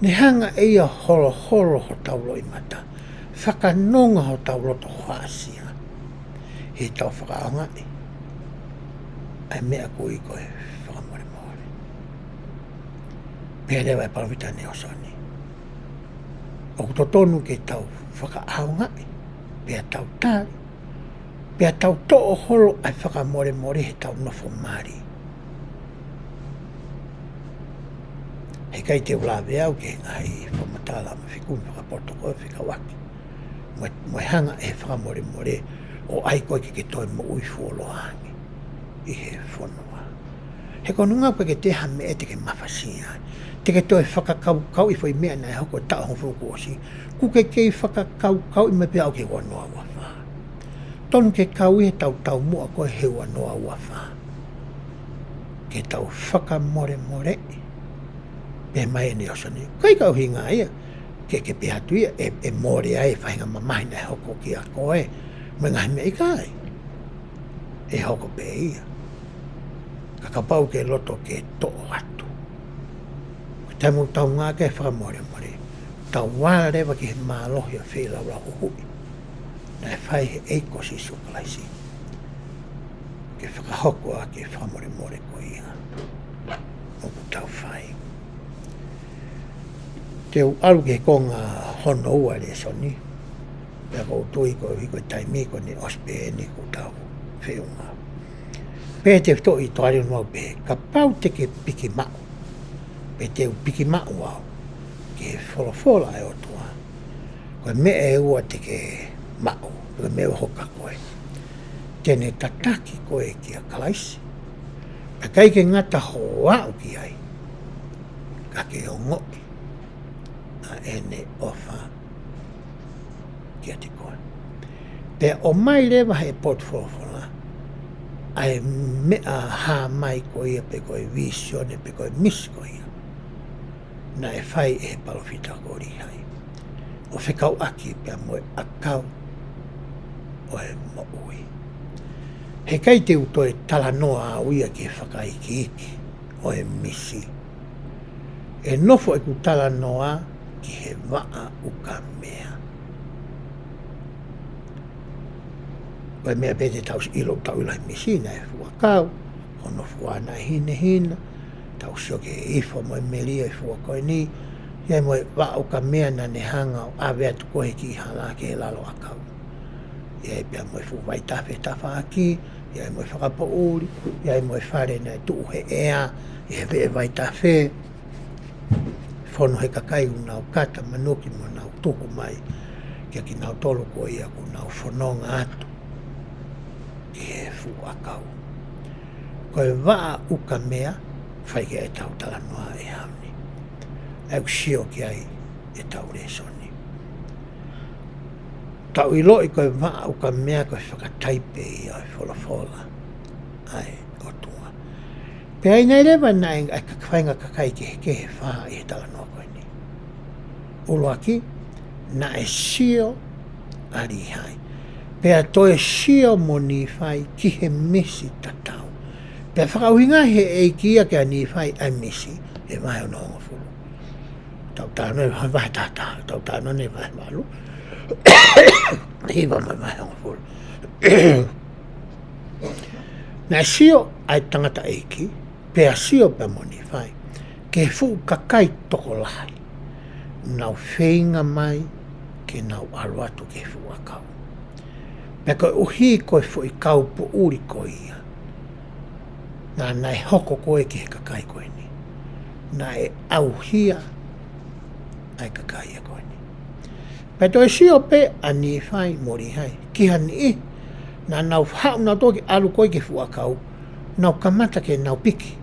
Ne hanga e ia holo ho taulo I mata. Whakanonga ho taulo to whaasia. He tau whakaonga I. Ai mea koe koe whakamore more. Pea rewa e parawita ne osoni. O kuto tonu ke tau whakaaonga I. Pea tau tāri. Pea tau to'o holo ai whakamore more he tau nofo mari. He kai te ulawe au ke ngai whamatala ma whikun whakapoto koe whikawaki. Moe hanga e whakamore more o ai koe ke toi mo ui fuolohangi. I he whanua. He konunga koe ke te hame e te ke mawhasia. Te ke toi whakakau I whai mea nei hoko tau hongwhuku osi. Ku ke kei whakakau I me pia au ke wanoa wafa. Tonu ke kau I he tau mua koe he wanoa wafa. Ke tau whakamore more. Pe mai ni osani. Kai kau hinga ia. Ke pe atu ia. E more ai whainga mamahi nei hoko ki a koe. Mo ngahi mea I kai. E hoko pe ia. Kakapau ke loto ke to'o atu. Taimu tau ngā ke whakamore more. Tau wāra rewa ki he mālohi a whila ura uhui. Nai whai he eikosi sukalaisi. Ke whakahoko a ke whakamore more ko ia. Oku tau whai. Te alu ke konga hono ua le soni. Pea kou tui ko hiko taimi ko ni ospe ni ko tau whiunga. Pe te to I toare no be ka pau te ke piki mau. Pe te piki mau au. Ke fola e o tua. Ko me e ua te ke mau. Ko me hoka koe. Tene tataki koe ki a kalaisi. Pe kai ke ngata hoa ki ai. Ka ke o ngoi. A ene ofa. Ki a te koe. Pe o mai lewa he portfolio. Ai mea ha mai ko ia pe koe visione pe koe mis ko ia. Na e whai e palofita ko rihai. O whekau aki pe a moe akau o e mo ui. He kai te uto e tala noa a uia ki e whakai ki iki o e misi. E nofo e ku tala noa ki he waa uka mea. Koe mea pete taus ilo tau ilahi misina e fua kau, hono fua na hina, tau sioke e ifo moe melia e fua koe ni, iai moe wa uka mea na ne hanga o awe atu koe ki hala ke he lalo akau. Iai pia moe fu vai tafe tafa aki, iai moe whakapo uri, iai moe whare na tuu he ea, e he vai tafe, whono he kakai unau kata manuki mo nau tuku mai, kia ki nau tolu ko ia ku nau whanonga atu. Ke fu akau. Koe waa uka mea, whai ke e tau tala noa e hauni. au sio ki ai e tau re soni. Tau I lo I koe waa o ka mea koe whakataipe I ai whola ai o tua. Pe ai nei rewa na ai kakawhainga kakai ke he whaa I he tala noa koe ni. Ulo aki, na e sio ari hai. Pea toe sio mo NIFAI ki he misi tatau. Pea whakauhinga he e kia ke a NIFAI ai misi e mai o noonga fulu. Tau tāno e vai tātā, tau tāno ne vai malu. Hiwa mai mai o fulu. Na sio ai tangata eiki, pea sio pe mo NIFAI, ke fu kakai toko lahi. Nau whenga mai, ke nau aluatu ke fu akau. Pea koe uhi koe fu I kau po uri koe ia. Nā nai hoko koe ki he kakai koe ni. Nā e auhia ai kakai ia koe ni. Pea toi sio pe a NIFAI mori hai. Ki hani I, nā nau hau nau toki alu koe ki fu akau, nau kamata ke nau piki,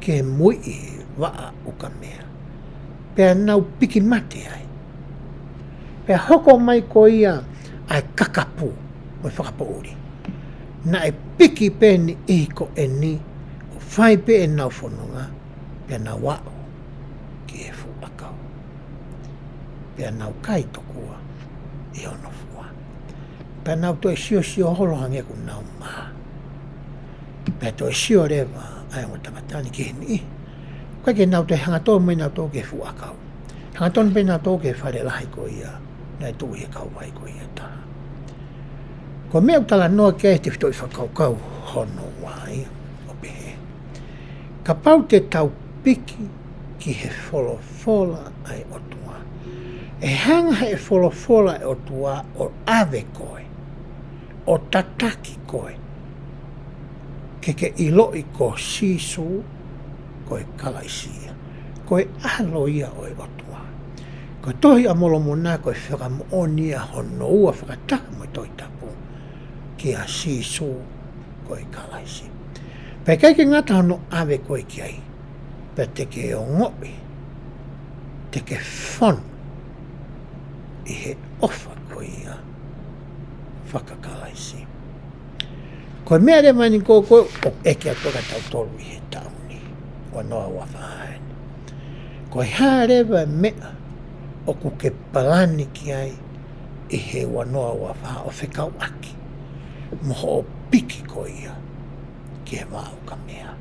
ke mui I waa o ka mea. Pea nau piki mate ai. Pea hoko mai ko ia ai kakapu, o whakapo uri. Na e piki pe ni I ko e ni, o whai pe e nau whanonga, pea nau wao ki e fu akau. Pea nau kai tokua, I ono fua. Pea nau toi sio holo hange ku nau maa. Pea toi sio rewa, ai o tamatani ki ni I. Koe ke nau te hangatonu mai nau tō ke fu akau. Hangatonu pe nau tō ke whare lahi ko ia, nai tū he kau vai ko ia taha. Ko mea utala noa ke te whitoi whakaukau hono wai o pehe. Ka pau te tau piki ki he wholofola ai o tua. E hanga he wholofola ai o tua o ave koe, o tataki koe. Ke iloi ko sisu, koe kalaisia, koe alo ia o e otua. Koe tohi a molo mona koe whakamonia hono ua whakataka mo toi tapu ki a sisu koe kalaisi. Pea kai ke ngata hono awe koe ki ai, pea te ke o ngoi, te ke whon I he ofa koe ia whakakalaisi. Koe mea re mani koe o eke a toka tau tolu I he tau. Wanoa wafahaen. Koe hārewa mea o ku ke palani ki ai I he wanoa wafaha o whekau aki. Moho o piki ko ia ki he wāu ka mea.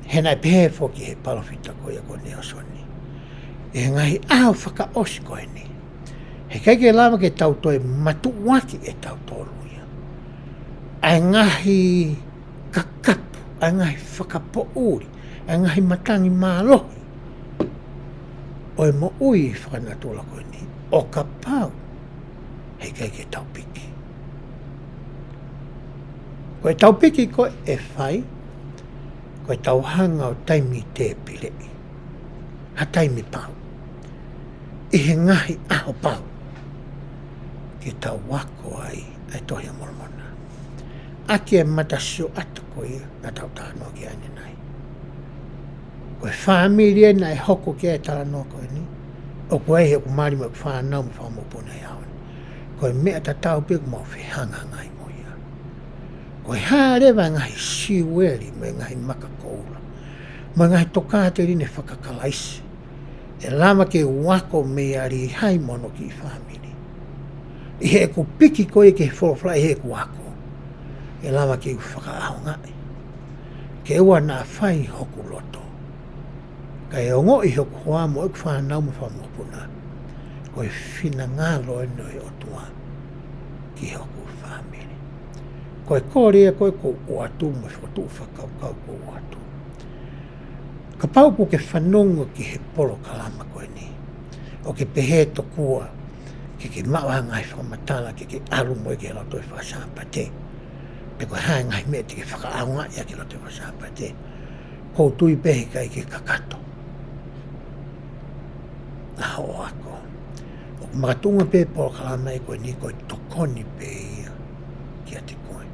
He nai pehe foki he palofita ko ia ko neo soni. E ngahi au whakaosi koe ni. He keike lama ke tau toi matu waki e tau tolu ia. Ai ngahi kakap ai ngai whakapouri, ai ngai matangi mālohi. O e mo ui whakanatola koe ni, o ka pau, hei kei ke taupiki. Koe taupiki koe e whai, koe tauhanga o taimi te pilei. Ha taimi pau. I he ngahi aho pau. Ki tau wako ai tohi a mormona. Aki e matasio ata koe na tau tānoa ki ane nai. Koe whāmiria na e hoko ki e tānoa koe ni. O koe he ku marima ku whānau mu whamopuna i awan. Koe mea ta tau piku mau whihanga ngai mo ia. Koe hārewa ngai siweri me ngai makakoula. Me ngai tokate rine whakakalaisi. E lama ke wako me ari hai mono ki whāmiri. I he ku piki koe ke wholofla I he ku wako. E lama ke whakaao ngai. Ke ua nā whai hoku loto. Ka e ongo I hoku hoa mo e whanau mo whamopuna. Ko e whina ngalo e noi o tua ki hoku whamere. Ko e kōrea koe ko uatu mo whatu whakaukau ko uatu. Ka pau ko ke whanongo ki he polo kalama koe ni. O ke pehe to kua ke mawa ngai whamatala ke alu mo e ke loto e whasapa te. Pe koe hae ngai mea te ke whakaaunga ia ke lote wasapa te. Kou tui pehe kai ke kakato. Aho ako. O makatunga pe po kalama e koe ni koe tokoni pe ia ki a te koe.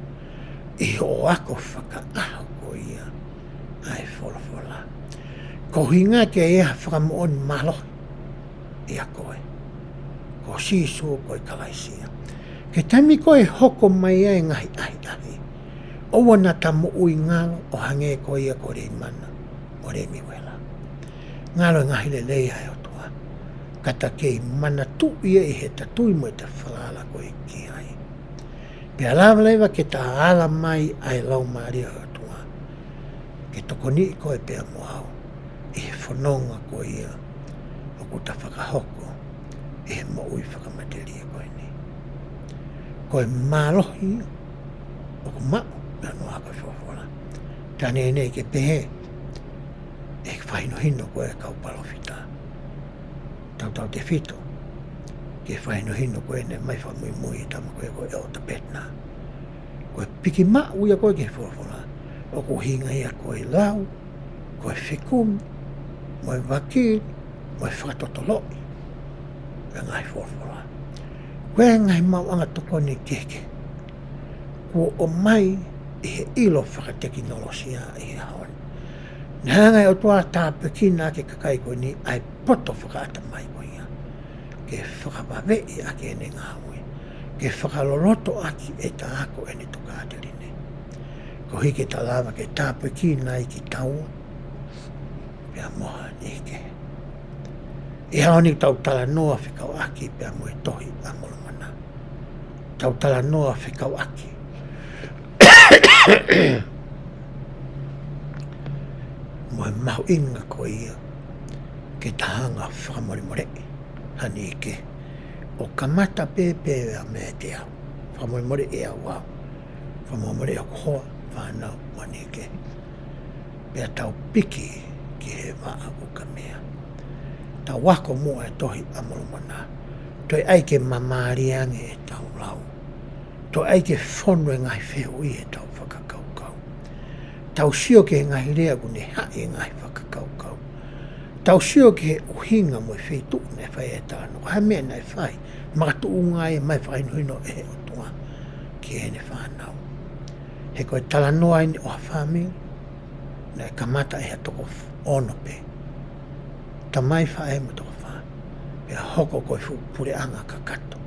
I o ako whakaaho ko ia ai fola. Ko hinga ke ea whakamoon malo ia koe. Ko sisu koe kalaisia. Ke taimi koe hoko mai ai ngahi ahi. O wana tamu ui ngalo o hange koe ia ko rei mana. O rei miwela. Ngalo ngahi le lei ai o tua. Kata kei mana tu ia i he tatui mo i te whalala koe ki ai. Pea lawa leiwa ke ta ala mai ai lau maria o tua. Ke toko ni koe pea mo au. I he whanonga koe ia. O ku ta whakahoko. I he mo ui whakamateri koe ni. Koe mālohi. O ku mao. Pea no a koe whawhora. Tane nei ke pehe. E whaino hino koe kau palofita. Tau te fito. Ke whaino hino koe ne mai whamui mui tama koe koe o ta petna. Koe piki mau ia koe ke whawhora. O ku hinga ia koe lau. Koe whikum. Moe wakil. Moe whakatotoloi. Koe ngai whawhora. Koe ngai mau anga toko ni keke. Kua o mai i he ilo whakatekinolosia i he haon. Nhangai o tua tāpekina ke kakai koe ni ai poto whakaata mai koe ia. Ke whakawawei ake ene ngāwe. Ke whakaloloto aki e ta ako ene tukāterine. Ko hike ta lava ke tāpekina i ki tau. Pea moha ni ke. I haoni tau tala noa whikau aki pea moe tohi a molomana. Tau tala noa whikau aki. Moe mahu inga ko ia. Ke tahanga whakamoremore. Hani ke. O kamata pepe a me te au. Whakamoremore e au au. Whakamoremore o kohoa. Whanau mani ke. Pea tau piki ki he waa o ka mea. Tau wako mua e tohi a molomana. Toi aike mamariange e tau lau. Toi aike whono e ngai whiu i e tau whakakaukau. Tau sio ke he ngahi rea kune hae e ngai whakakaukau. Tau sio ke he uhinga mo e whitu ne whai e tāno. Ko mea nei whai. Makatu unga e mai whainohino e he o tua. Ki he ne whanau. He koe talanoa ini o hawhami. Nei kamata e he toko ono pe. Ta mai whae mo toko wha. Pea hoko koe pure anga ka kato.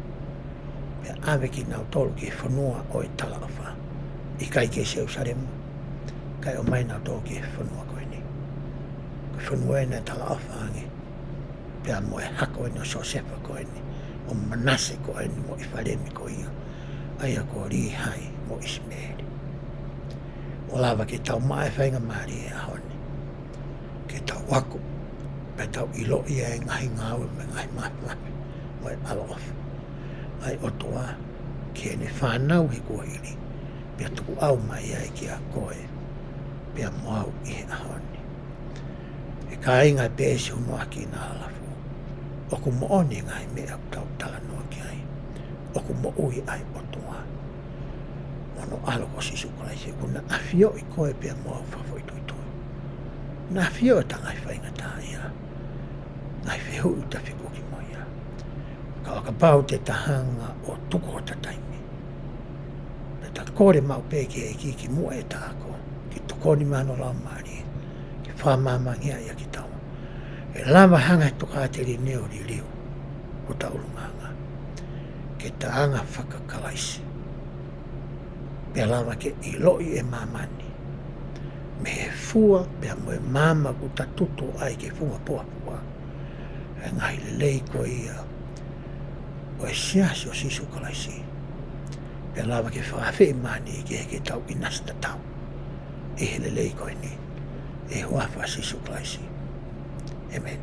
Pea awe ki nau tolu ki whanua o e tala o wha. I kai ke seu saremu. Kai o mai nau tolu ki whanua koe ni. Koe whanua e nei tala o whaange. Pea mo e hako e no so sepa koe ni. O manase koe ni mo i wharemi koe ia. Aia ko rihai mo ismeri. O lava ke tau mai whainga maari e ahoni. Ke tau wako. Pe tau ilo ia e ngahi ngāwe me ngahi mahi. Mo e alo ofu. Ai otoa. Ke ne whanau he kuahiri. Pea tuku au mai ai ki a koe. Pea moau i he ahoni. E ka inga pēsi unu aki na halafu. Oku mo oni ngai me au tau tala noa ki ai. Oku mo ui ai otoa. Mono alo ko sisu kolaisi. Kuna afio i koe pea moau whafo i tui tui. Na afio ta ngai whainga tā ia. Ngai whihu i ta whiku ki mo ia. Ka waka pau te tahanga o tuko o ta taimi. Pe ta kore mau peke e ki mua e tāko. Ki tokoni mano lau maari. Ki whamamangia ia ki tau. E lava hanga tukateri neo li liu. O ta ulunganga. Ke ta hanga whakakalaisi. Pea lava ke iloi e mamani. Me he fua, pea moe mama ku ta tutu ai ke funga poa pua. E ngai le lei ko ia. O e siasi o sisu kalaisi. Pea lava ke whawhi mani ke heke tau ki nasta tau. E he le lei ko ni. E huafa sisu kalaisi. Amen.